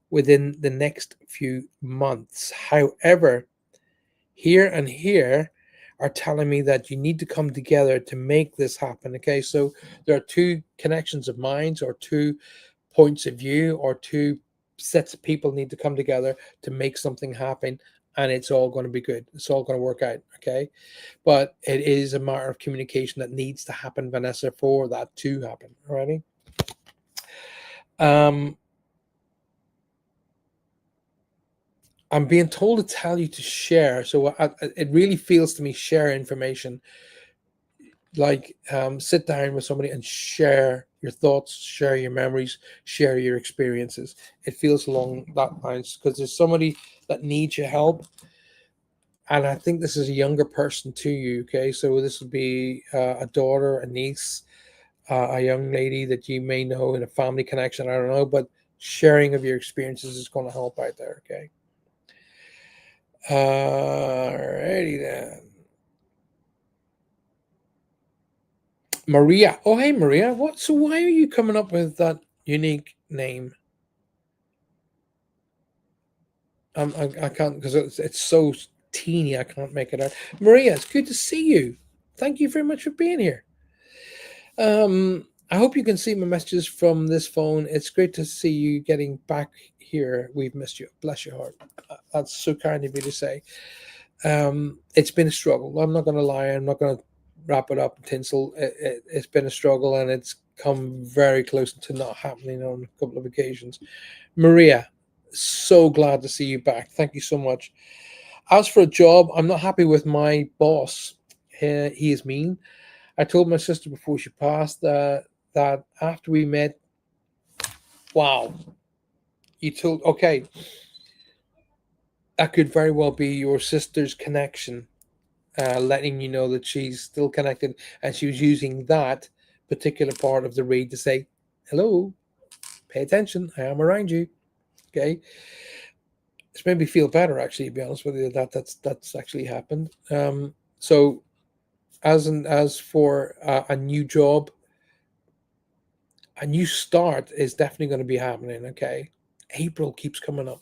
within the next few months. However, here are telling me that you need to come together to make this happen. Okay, so there are two connections of minds, or two points of view, or two sets of people need to come together to make something happen, and it's all going to be good. It's all going to work out. Okay, but it is a matter of communication that needs to happen, Vanessa, for that to happen. Alrighty. I'm being told to tell you to share. So it really feels to me, share information. Like sit down with somebody and share your thoughts, share your memories, share your experiences. It feels along that lines because there's somebody that needs your help. And I think this is a younger person to you. Okay. So this would be a daughter, a niece, a young lady that you may know in a family connection. I don't know, but sharing of your experiences is going to help out there. Okay. Alrighty then. Maria. Oh, hey, Maria. What? So why are you coming up with that unique name? I can't because it's so teeny. I can't make it out. Maria, it's good to see you. Thank you very much for being here. I hope you can see my messages from this phone. It's great to see you getting back here. We've missed you. Bless your heart. That's so kind of you to say. It's been a struggle. I'm not going to lie. I'm not going to wrap it up in tinsel. It's been a struggle, and it's come very close to not happening on a couple of occasions. Maria, so glad to see you back. Thank you so much. As for a job, I'm not happy with my boss. He is mean. I told my sister before she passed that after we met, wow, you told, okay, that could very well be your sister's connection, letting you know that she's still connected, and she was using that particular part of the read to say, hello, pay attention, I am around you. Okay. It's made me feel better, actually, to be honest with you, that's actually happened. So as for a new job, a new start is definitely going to be happening. Okay. April keeps coming up.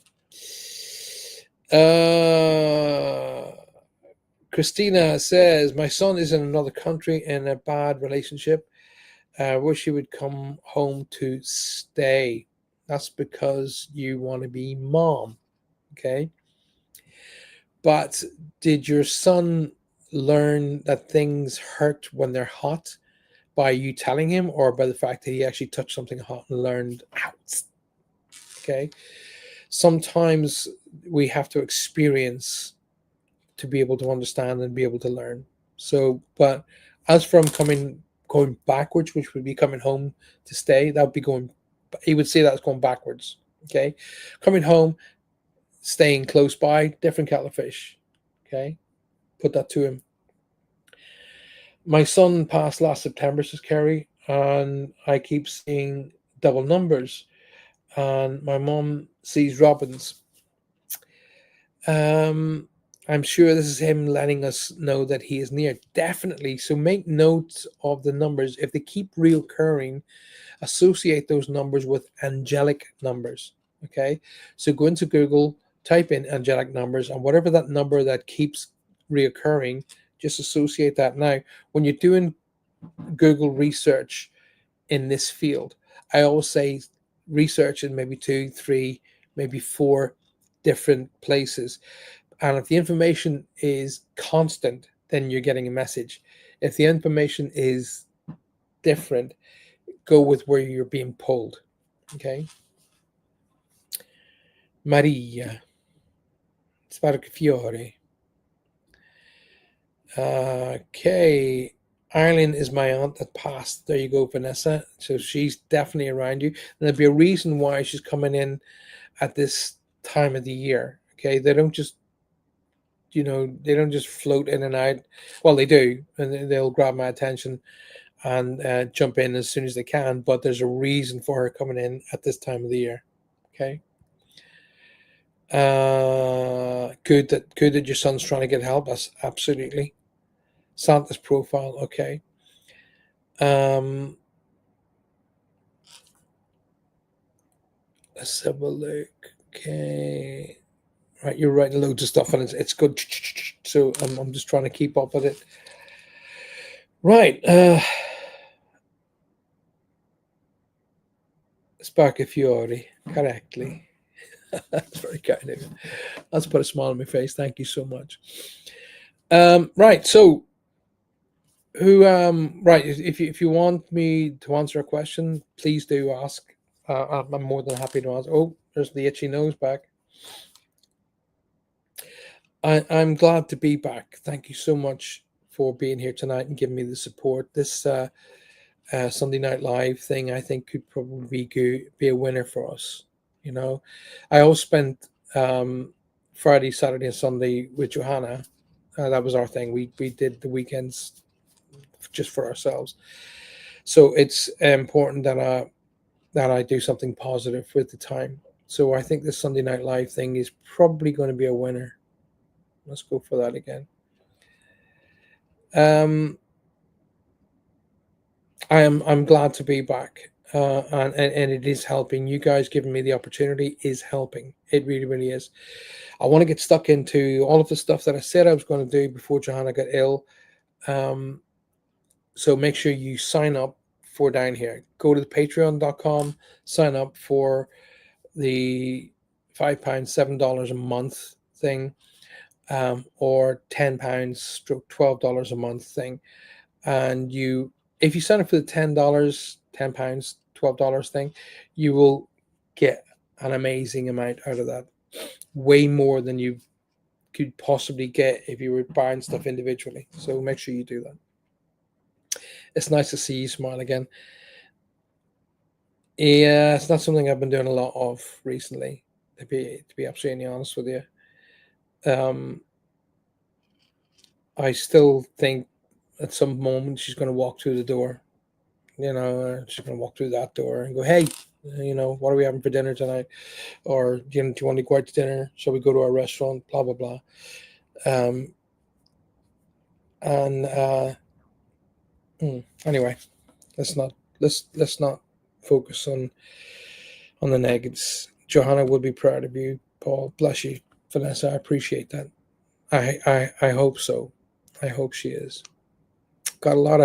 Christina says, my son is in another country in a bad relationship. Wish he would come home to stay. That's because you want to be mom. Okay. But did your son learn that things hurt when they're hot by you telling him or by the fact that he actually touched something hot and learned out. Okay. Sometimes we have to experience to be able to understand and be able to learn. So, but as from going backwards, which would be coming home to stay, that would be going, he would say that's going backwards. Okay. Coming home, staying close by, different kettle of fish. Okay. Put that to him. My son passed last September, says Kerry, and I keep seeing double numbers. And my mom sees robins. I'm sure this is him letting us know that he is near. Definitely. So make notes of the numbers. If they keep reoccurring, associate those numbers with angelic numbers. Okay. So go into Google, type in angelic numbers, and whatever that number that keeps reoccurring, just associate that. Now, when you're doing Google research in this field, I always say research in maybe 2, 3, maybe 4 different places. And if the information is constant, then you're getting a message. If the information is different, go with where you're being pulled. Okay. Maria. Sparkfiore. Okay. Ireland is my aunt that passed. There you go, Vanessa. So she's definitely around you. And there'll be a reason why she's coming in at this time of the year. Okay. They don't just float in and out. Well, they do, and they'll grab my attention and jump in as soon as they can. But there's a reason for her coming in at this time of the year. Okay. Good that your son's trying to get help. That's absolutely. Santa's profile. Okay. Let's have a look. Okay. Right, you're writing loads of stuff and it's good. So I'm just trying to keep up with it. Right. Sparkifiore, correctly. That's very kind of you. That's put a smile on my face. Thank you so much. Right. So right, if you want me to answer a question, please do ask. I'm more than happy to answer. Oh, there's the itchy nose back. I'm glad to be back. Thank you so much for being here tonight and giving me the support. This Sunday Night Live thing, I think, could probably be a winner for us. I always spent Friday, Saturday, and Sunday with Johanna. That was our thing. We did the weekends just for ourselves. So it's important that I do something positive with the time. So I think this Sunday Night Live thing is probably going to be a winner. Let's go for that again. I'm glad to be back, and it is helping. You guys giving me the opportunity is helping. It really, really is. I want to get stuck into all of the stuff that I said I was going to do before Johanna got ill. So make sure you sign up for down here. Go to the patreon.com, sign up for the £5, $7 a month thing, or £10 stroke $12 a month thing. And if you sign up for the $10, £10, $12 thing, you will get an amazing amount out of that. Way more than you could possibly get if you were buying stuff individually. So make sure you do that. It's nice to see you smile again. Yeah, it's not something I've been doing a lot of recently, to be absolutely honest with you. I still think at some moment she's going to walk through the door. She's going to walk through that door and go, "Hey, what are we having for dinner tonight?" Or do you want to go out to dinner? Shall we go to our restaurant? Blah blah blah. Anyway, let's not focus on the negatives. Johanna will be proud of you, Paul. Bless you, Vanessa. I appreciate that. I hope so. I hope she is. Got a lot.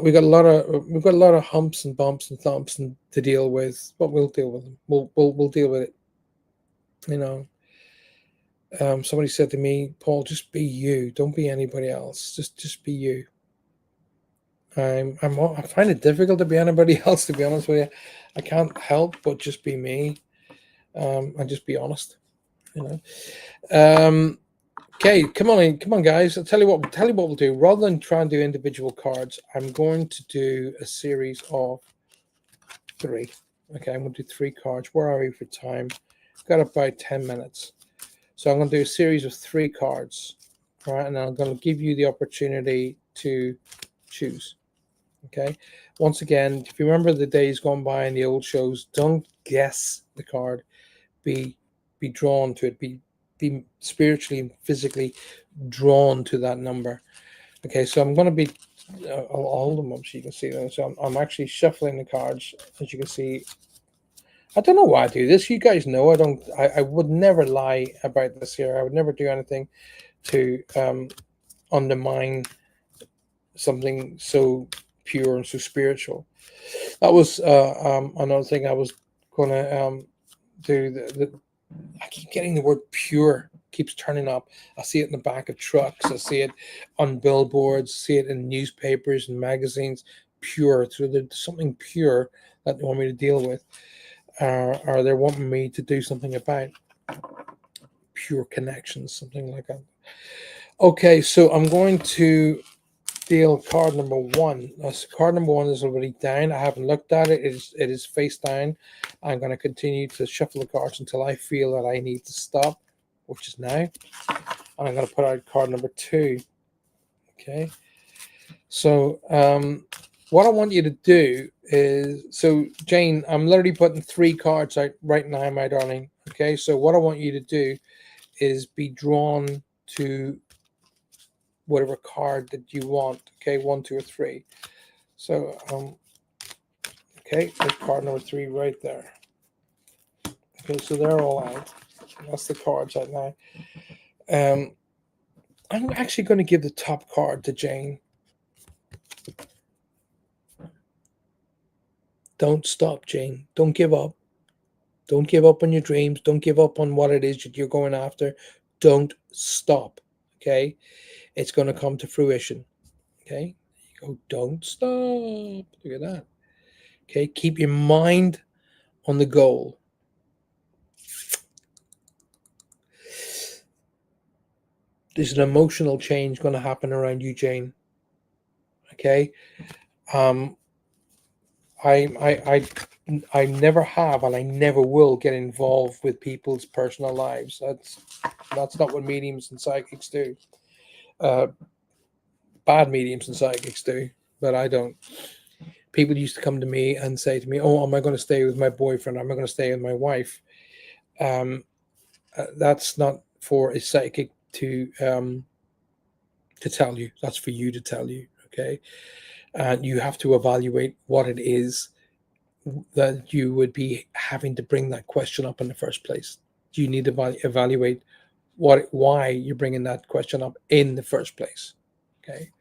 We've got a lot of humps and bumps and thumps to deal with, but we'll deal with them. We'll deal with it. Somebody said to me, Paul, just be you. Don't be anybody else. Just be you. I find it difficult to be anybody else, to be honest with you. I can't help but just be me, and just be honest, you know. Okay, come on in, come on, guys. I'll tell you what we'll do. Rather than try and do individual cards, I'm going to do a series of 3. Okay, I'm going to do 3 cards. Where are we for time? Got about 10 minutes. So I'm going to do a series of 3 cards. All right, and I'm going to give you the opportunity to choose. Okay. Once again, if you remember the days gone by in the old shows, don't guess the card. Be drawn to it. Be spiritually and physically drawn to that number. Okay, so I'm going to be. I'll hold them up so you can see them. So I'm actually shuffling the cards, as you can see. I don't know why I do this. You guys know I don't. I would never lie about this here. I would never do anything to undermine something so pure and so spiritual. That was another thing I was going to do. I keep getting the word pure keeps turning up. I see it in the back of trucks. I see it on billboards. See it in newspapers and magazines. Pure. So there's something pure that they want me to deal with, or they're wanting me to do something about. Pure connections, something like that. Okay, so I'm going to deal card number 1. Card number 1 is already down. I haven't looked at it. It is face down. I'm going to continue to shuffle the cards until I feel that I need to stop, which is now. And I'm going to put out card number 2. Okay. So what I want you to do is, so Jane, I'm literally putting 3 cards out right now, my darling. Okay. So what I want you to do is be drawn to whatever card that you want. Okay, 1, 2, or 3. So okay, there's card number 3 right there. Okay, so they're all out. That's the cards right now. I'm actually going to give the top card to Jane. Don't stop, Jane. Don't give up. Don't give up on your dreams. Don't give up on what it is that you're going after. Don't stop. Okay, it's going to come to fruition. Okay, you go. Don't stop. Look at that. Okay, keep your mind on the goal. There's an emotional change going to happen around you, Jane. Okay. I never have, and I never will get involved with people's personal lives. That's not what mediums and psychics do. Bad mediums and psychics do, but I don't. People used to come to me and say to me, "Oh, am I going to stay with my boyfriend? Am I going to stay with my wife?" That's not for a psychic to tell you. That's for you to tell you. Okay, and you have to evaluate what it is that you would be having to bring that question up in the first place. Do you need to evaluate why you're bringing that question up in the first place? Okay,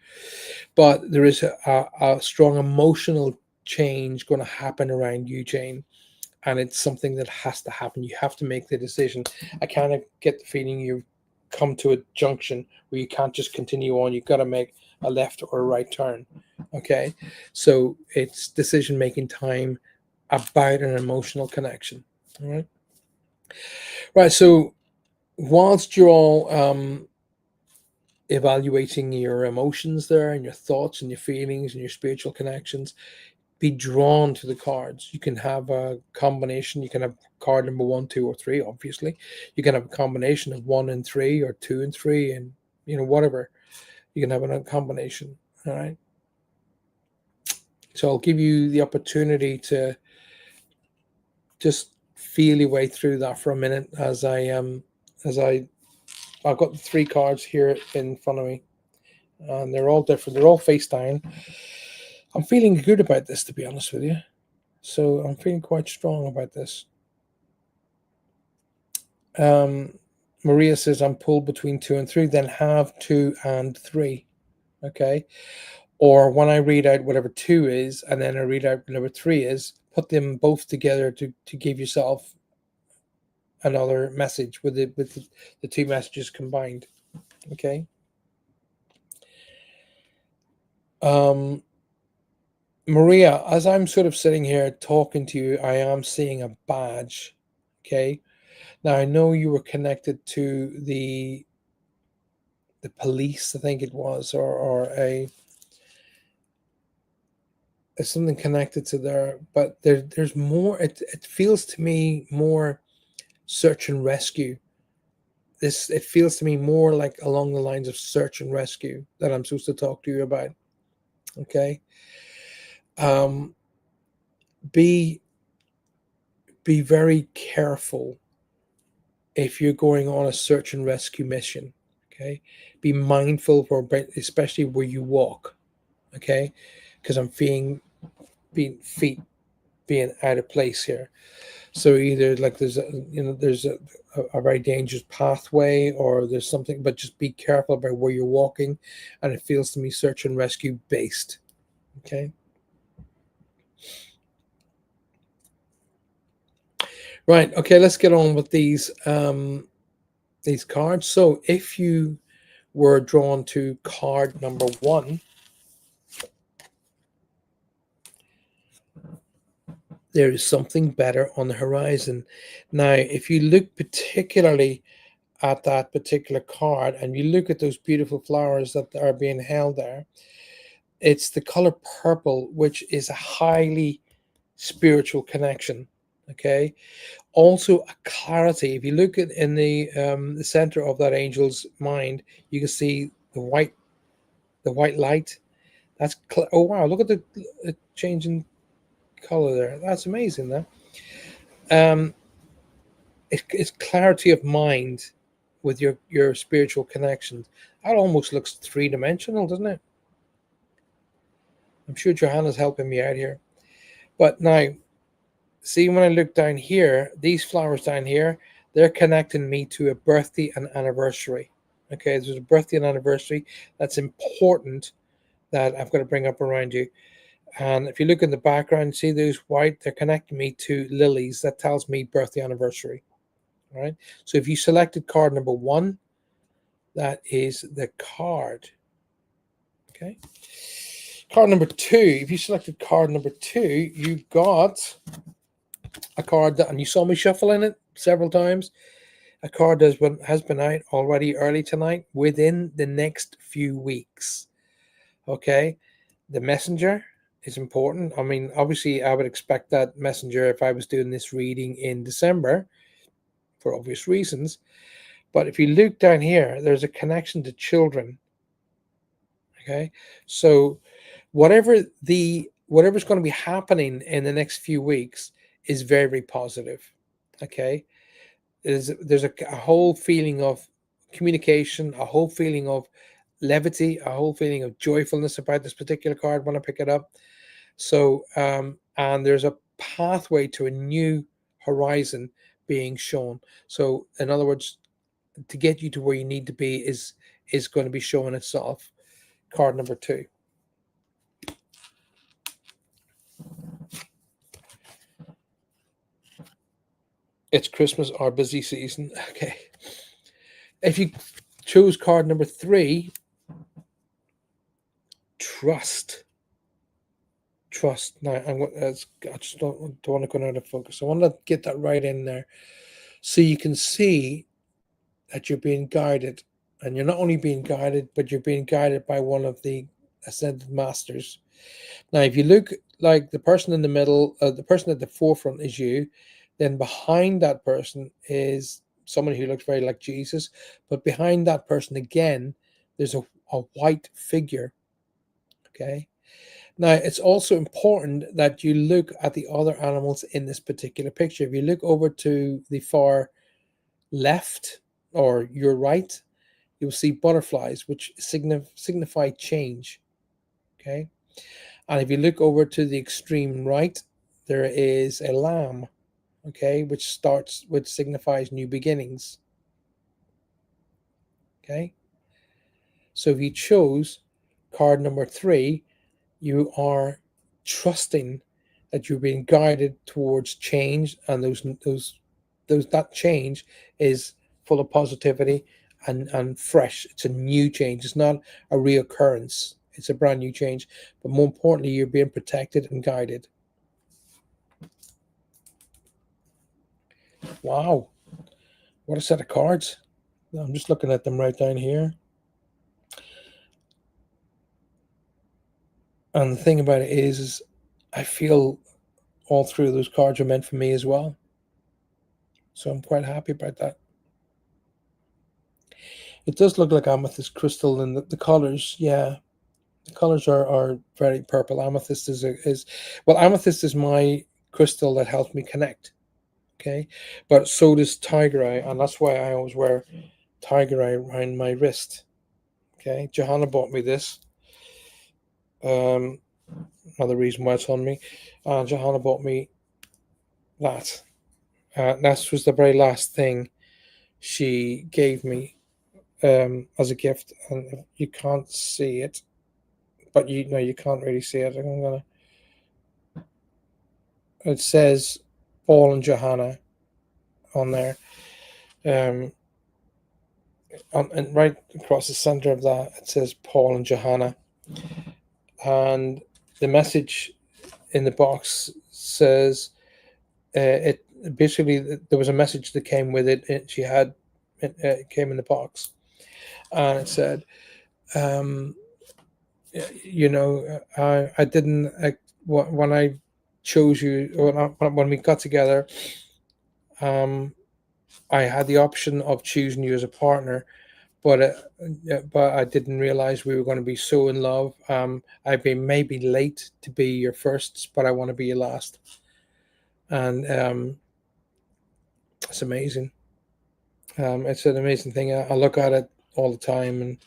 but there is a strong emotional change going to happen around you, Jane, and it's something that has to happen. You have to make the decision. I kind of get the feeling you've come to a junction where you can't just continue on. You've got to make a left or a right turn. Okay, so it's decision making time about an emotional connection. All right. Right. So whilst you're all evaluating your emotions there and your thoughts and your feelings and your spiritual connections, be drawn to the cards. You can have a combination. You can have card number 1, 2, or 3, obviously. You can have a combination of 1 and 3 or 2 and 3 and, whatever. You can have a combination. All right. So I'll give you the opportunity to just feel your way through that for a minute as I've got the 3 cards here in front of me, and they're all different. They're all face down. I'm feeling good about this, to be honest with you. So I'm feeling quite strong about this. Maria says I'm pulled between 2 and 3. Then have 2 and 3. Okay. Or when I read out whatever 2 is, and then I read out whatever 3 is, put them both together to give yourself another message with the 2 messages combined. Okay. Maria, as I'm sort of sitting here talking to you, I am seeing a badge. Okay. Now I know you were connected to the police, I think it was, or something connected to there, but there's more. It feels to me more search and rescue. This it feels to me more like along the lines of search and rescue that I'm supposed to talk to you about. Okay. Um, be be very careful if you're going on a search and rescue mission. Okay. Be mindful for especially where you walk. Okay, because I'm feeling being feet being out of place here. So either like there's a very dangerous pathway or there's something, but just be careful about where you're walking. And it feels to me search and rescue based. Okay. Right. Okay. Let's get on with these cards. So if you were drawn to card number one, there is something better on the horizon. Now, if you look particularly at that particular card and you look at those beautiful flowers that are being held there, it's the color purple, which is a highly spiritual connection. Okay. Also a clarity. If you look at in the center of that angel's mind, you can see the white light. That's oh wow! Look at the changing color there. That's amazing. There, um, it's clarity of mind with your spiritual connections. That almost looks three dimensional, doesn't it? I'm sure Johanna's helping me out here. But now, see, when I look down here, these flowers down here, they're connecting me to a birthday and anniversary. Okay, there's a birthday and anniversary that's important that I've got to bring up around you. And if you look in the background, see those white, they're connecting me to lilies. That tells me birthday anniversary. All right. So if you selected card number one, that is the card. Okay. Card number two, if you selected card number two, you got a card that, and you saw me shuffling it several times. A card has been out already early tonight within the next few weeks. Okay. The messenger is important. I mean, obviously, I would expect that messenger if I was doing this reading in December for obvious reasons. But if you look down here, there's a connection to children. Okay. So whatever's going to be happening in the next few weeks is very positive. Okay. There's a whole feeling of communication, a whole feeling of levity, a whole feeling of joyfulness about this particular card when I pick it up. So and there's a pathway to a new horizon being shown. So in other words, to get you to where you need to be is going to be showing itself. Card number two. It's Christmas or busy season. Okay. If you choose card number three, trust. Trust. Now, I just don't want to go out of focus. I want to get that right in there so you can see that you're being guided. And you're not only being guided, but you're being guided by one of the ascended masters. Now, if you look like the person in the middle, the person at the forefront is you, then behind that person is someone who looks very like Jesus. But behind that person again, there's a white figure. Okay. Now, it's also important that you look at the other animals in this particular picture. If you look over to the far left or your right, you'll see butterflies, which signify change. Okay. And if you look over to the extreme right, there is a lamb, okay, which signifies new beginnings. Okay. So if you chose card number three, you are trusting that you're being guided towards change, and those that change is full of positivity and fresh. It's a new change. It's not a reoccurrence. It's a brand new change. But more importantly, you're being protected and guided. Wow. What a set of cards. I'm just looking at them right down here. And the thing about it is I feel all three of those cards are meant for me as well. So I'm quite happy about that. It does look like amethyst crystal, and the colors, yeah, the colors are very purple. Amethyst is well, amethyst is my crystal that helps me connect. Okay, but so does tiger eye, and that's why I always wear tiger eye around my wrist. Okay, Johanna bought me this. Another reason why it's on me. Johanna bought me that. That was the very last thing she gave me as a gift, and you can't see it, but you know you can't really see it. I'm gonna. It says Paul and Johanna on there, um, and right across the center of that it says Paul and Johanna, and the message in the box says it basically there was a message that came with it. She had it came in the box, and it said. Um, you know, I didn't when I chose you when we got together. Um, I had the option of choosing you as a partner, but I didn't realize we were going to be so in love. I've been maybe late to be your first, but I want to be your last, and it's amazing. It's an amazing thing. I look at it all the time, and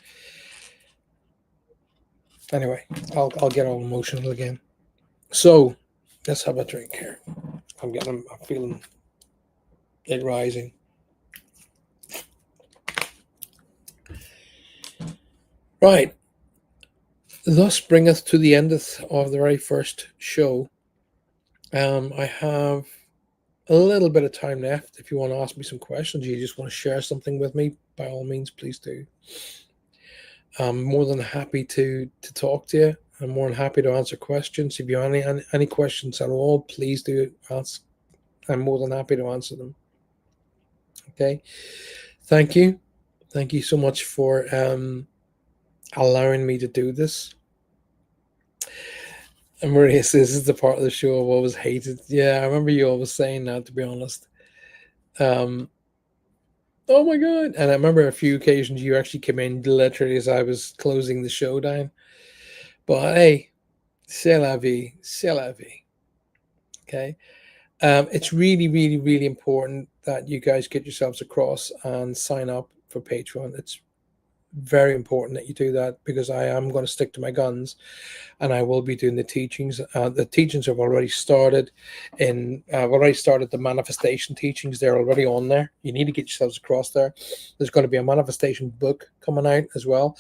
anyway, I'll get all emotional again. So let's have a drink here. I'm feeling it rising. Right. Thus bringeth to the end of the very first show. I have a little bit of time left. If you want to ask me some questions, you just want to share something with me, by all means, please do. I'm more than happy to talk to you. I'm more than happy to answer questions. If you have any questions at all, please do ask. I'm more than happy to answer them. Okay. Thank you. Thank you so much for allowing me to do this. And Maria says, this is the part of the show I've always hated. Yeah, I remember you always saying that, to be honest. Oh my God. And I remember a few occasions you actually came in literally as I was closing the show down. But hey, c'est la vie, c'est la vie. Okay. It's really, really, really important that you guys get yourselves across and sign up for Patreon. It's very important that you do that because I am going to stick to my guns and I will be doing the teachings. The teachings have already started. I've already started the manifestation teachings. They're already on there. You need to get yourselves across there. There's going to be a manifestation book coming out as well.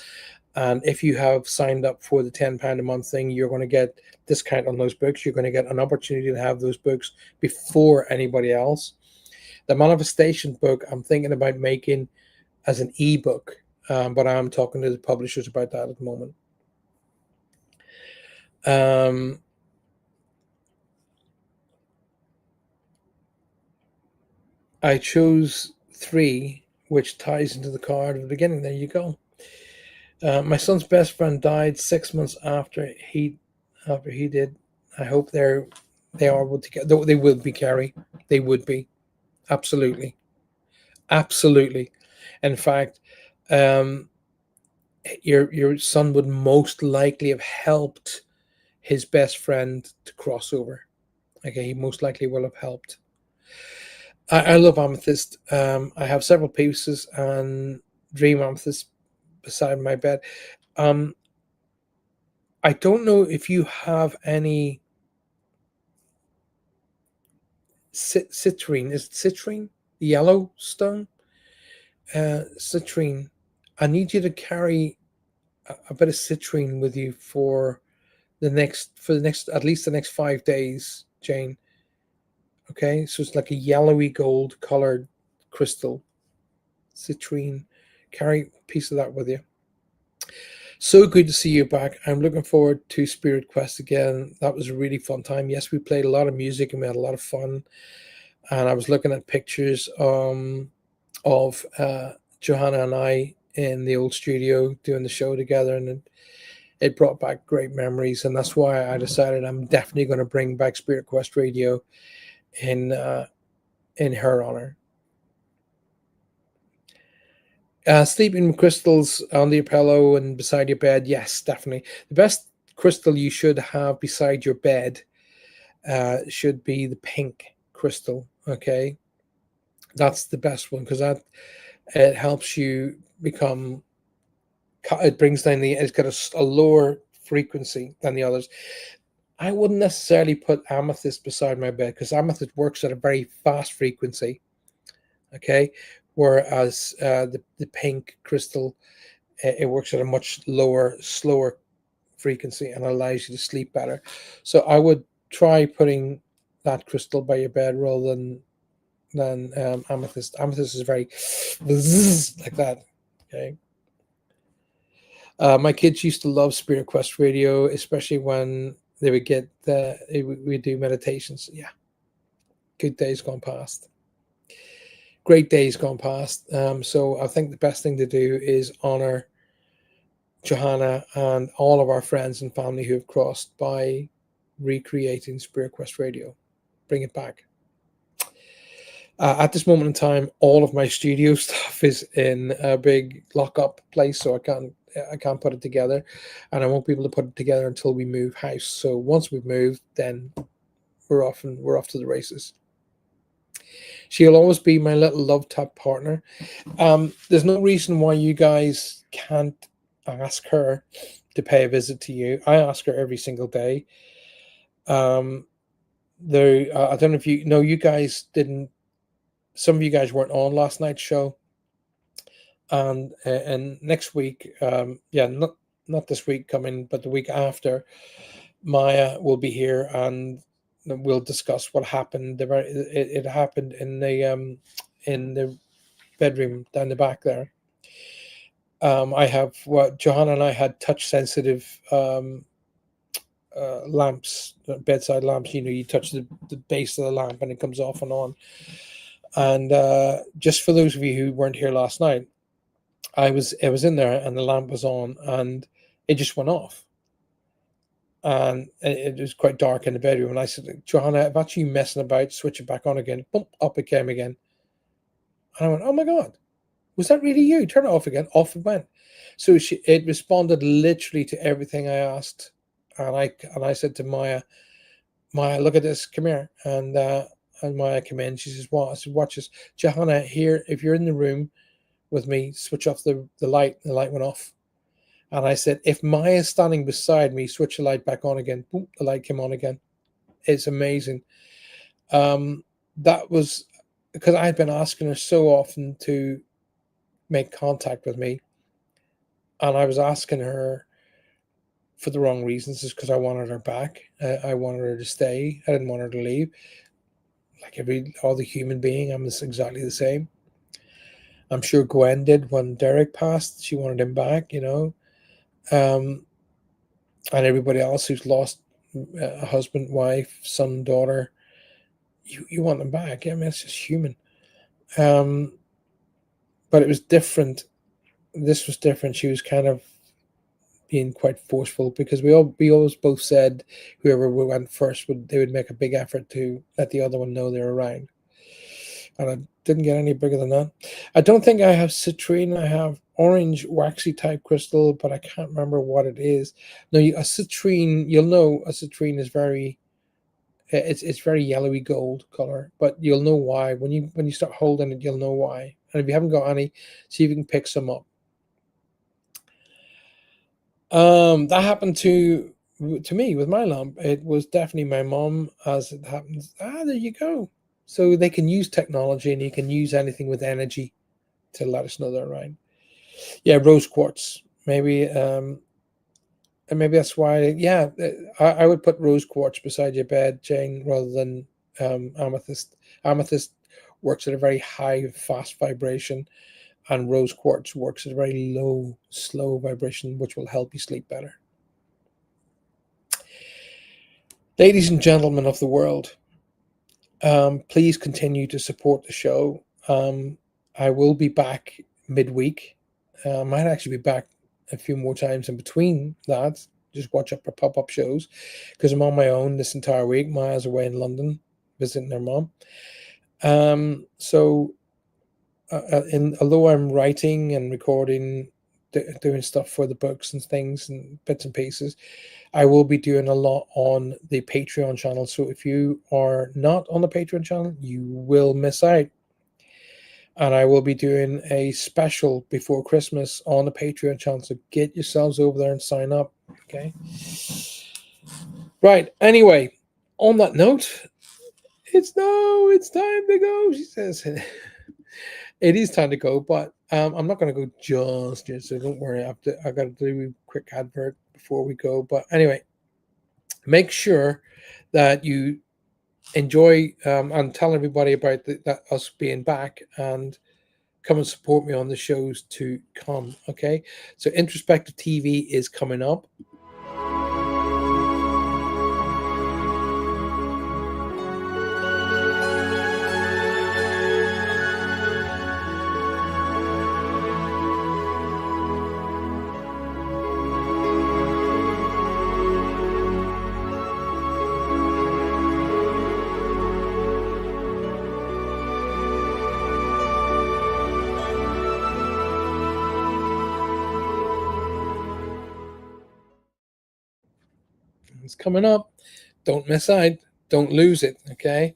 And if you have signed up for the £10 a month thing, you're going to get discount on those books. You're going to get an opportunity to have those books before anybody else. The manifestation book, I'm thinking about making as an ebook, but I'm talking to the publishers about that at the moment. I chose 3, which ties into the card at the beginning. There you go. My son's best friend died 6 months after he did. I hope they are able to get. They will be, Carrie. They would be, absolutely, absolutely. In fact, your son would most likely have helped his best friend to cross over. Okay, he most likely will have helped. I love amethyst. I have several pieces and dream amethyst beside my bed. I don't know if you have any citrine. Is it citrine? Yellowstone? Citrine. I need you to carry a bit of citrine with you for the next at least the next 5 days, Jane. Okay, so it's like a yellowy gold colored crystal. Citrine. Carry a piece of that with you. So good to see you back. I'm looking forward to Spirit Quest again. That was a really fun time. Yes, we played a lot of music and we had a lot of fun. And I was looking at pictures of Johanna and I in the old studio doing the show together, and it brought back great memories. And that's why I decided I'm definitely going to bring back Spirit Quest Radio in her honor. Sleeping with crystals on your pillow and beside your bed. Yes, definitely. The best crystal you should have beside your bed should be the pink crystal. Okay, that's the best one because that it helps you become. It brings down the. It's got a lower frequency than the others. I wouldn't necessarily put amethyst beside my bed because amethyst works at a very fast frequency. Okay, whereas the pink crystal it works at a much lower, slower frequency and allows you to sleep better. So I would try putting that crystal by your bed rather than amethyst. Amethyst is very like that. Okay. My kids used to love Spirit Quest Radio, especially when they would get we do meditations. Yeah, good days gone past. Great days gone past. So I think the best thing to do is honor Johanna and all of our friends and family who have crossed by recreating Spirit Quest Radio. Bring it back. At this moment in time, all of my studio stuff is in a big lockup place, so I can't put it together, and I won't be able to put it together until we move house. So once we've moved, then we're off to the races. She'll always be my little love tap partner. There's no reason why you guys can't ask her to pay a visit to you. I ask her every single day. There, I don't know if you know, you guys didn't. Some of you guys weren't on last night's show, and next week, yeah, not this week coming, but the week after, Maya will be here and we'll discuss what happened. It happened in the bedroom down the back there. I have what Johanna and I had touch sensitive lamps, bedside lamps. You know, you touch the base of the lamp and it comes off and on. And just for those of you who weren't here last night, I was in there and the lamp was on and it just went off. And it was quite dark in the bedroom. And I said, Johanna, if that's you messing about, switch it back on again. Boom, up it came again. And I went, oh my God, was that really you? Turn it off again. Off it went. So it responded literally to everything I asked. And I said to Maya, look at this, come here. And Maya came in. She says, what? I said, watch this. Johanna, here, if you're in the room with me, switch off the light. The light went off. And I said, if Maya's standing beside me, switch the light back on again. Boom, the light came on again. It's amazing. That was because I had been asking her so often to make contact with me. And I was asking her for the wrong reasons, just because I wanted her back. I wanted her to stay. I didn't want her to leave. Like every other human being, I'm exactly the same. I'm sure Gwen did when Derek passed. She wanted him back, you know. And everybody else who's lost a husband, wife, son, daughter, you want them back. I mean, it's just human. But it was different. This was different. She was kind of being quite forceful because we always both said whoever went first would make a big effort to let the other one know they're around. And I didn't get any bigger than that. I don't think I have citrine. I have orange waxy type crystal, but I can't remember what it is. No, a citrine, you'll know a citrine is very, it's very yellowy gold color, but you'll know why. When you start holding it, you'll know why. And if you haven't got any, see if you can pick some up. That happened to me with my lamp. It was definitely my mom, as it happens. There you go. So they can use technology, and you can use anything with energy to let us know they're around. Yeah, rose quartz. Maybe, and maybe that's why. Yeah, I would put rose quartz beside your bed, Jane, rather than amethyst. Amethyst works at a very high, fast vibration, And rose quartz works at a very low, slow vibration, which will help you sleep better. Ladies and gentlemen of the world, please continue to support the show. I will be back midweek. I might actually be back a few more times in between that. Just watch up for pop-up shows because I'm on my own this entire week. Maya's away in London visiting her mom. Although I'm writing and recording, doing stuff for the books and things and bits and pieces, I will be doing a lot on the Patreon channel. So if you are not on the Patreon channel, you will miss out. And I will be doing a special before Christmas on the Patreon channel. So get yourselves over there and sign up. Okay. Right. Anyway, on that note, it's time to go, she says. It is time to go, but I'm not going to go just yet, so don't worry. I got to do a quick advert before we go. But anyway, make sure that you enjoy and tell everybody about that us being back, and come and support me on the shows to come. Okay, so Introspective TV is coming up. It's coming up. Don't miss out. Don't lose it. Okay.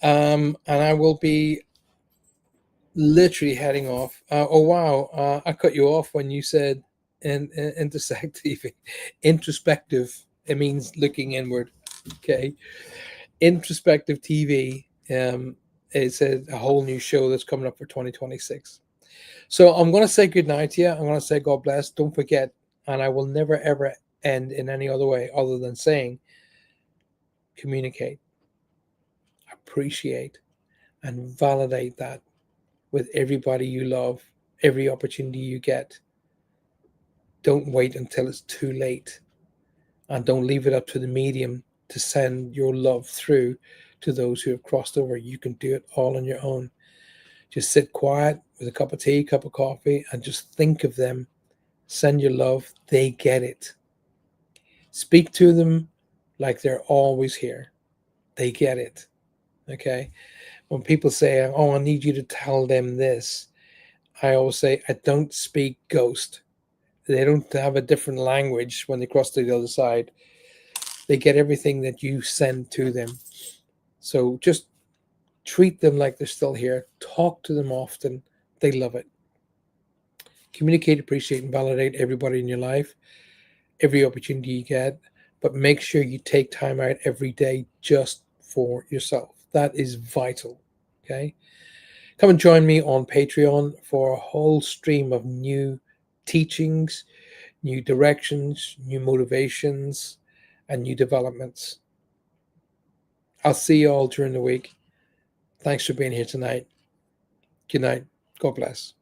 And I will be literally heading off. Oh wow! I cut you off when you said intersect TV, introspective. It means looking inward. Okay, Introspective TV. It's a whole new show that's coming up for 2026. So I'm going to say good night to you. I'm going to say God bless. Don't forget, and I will never ever end in any other way other than saying communicate, appreciate, and validate that with everybody you love, every opportunity you get. Don't wait until it's too late. And don't leave it up to the medium to send your love through to those who have crossed over. You can do it all on your own. Just sit quiet with a cup of tea, cup of coffee, and just think of them. Send your love. They get it. Speak to them like they're always here. They get it. Okay? When people say, oh, I need you to tell them this, I always say, I don't speak ghost. They don't have a different language when they cross to the other side. They get everything that you send to them. So just treat them like they're still here. Talk to them often. They love it. Communicate, appreciate, and validate everybody in your life, every opportunity you get. But make sure you take time out every day just for yourself. That is vital. Okay? Come and join me on Patreon for a whole stream of new teachings, new directions, new motivations, and new developments. I'll see you all during the week. Thanks for being here tonight. Good night. God bless.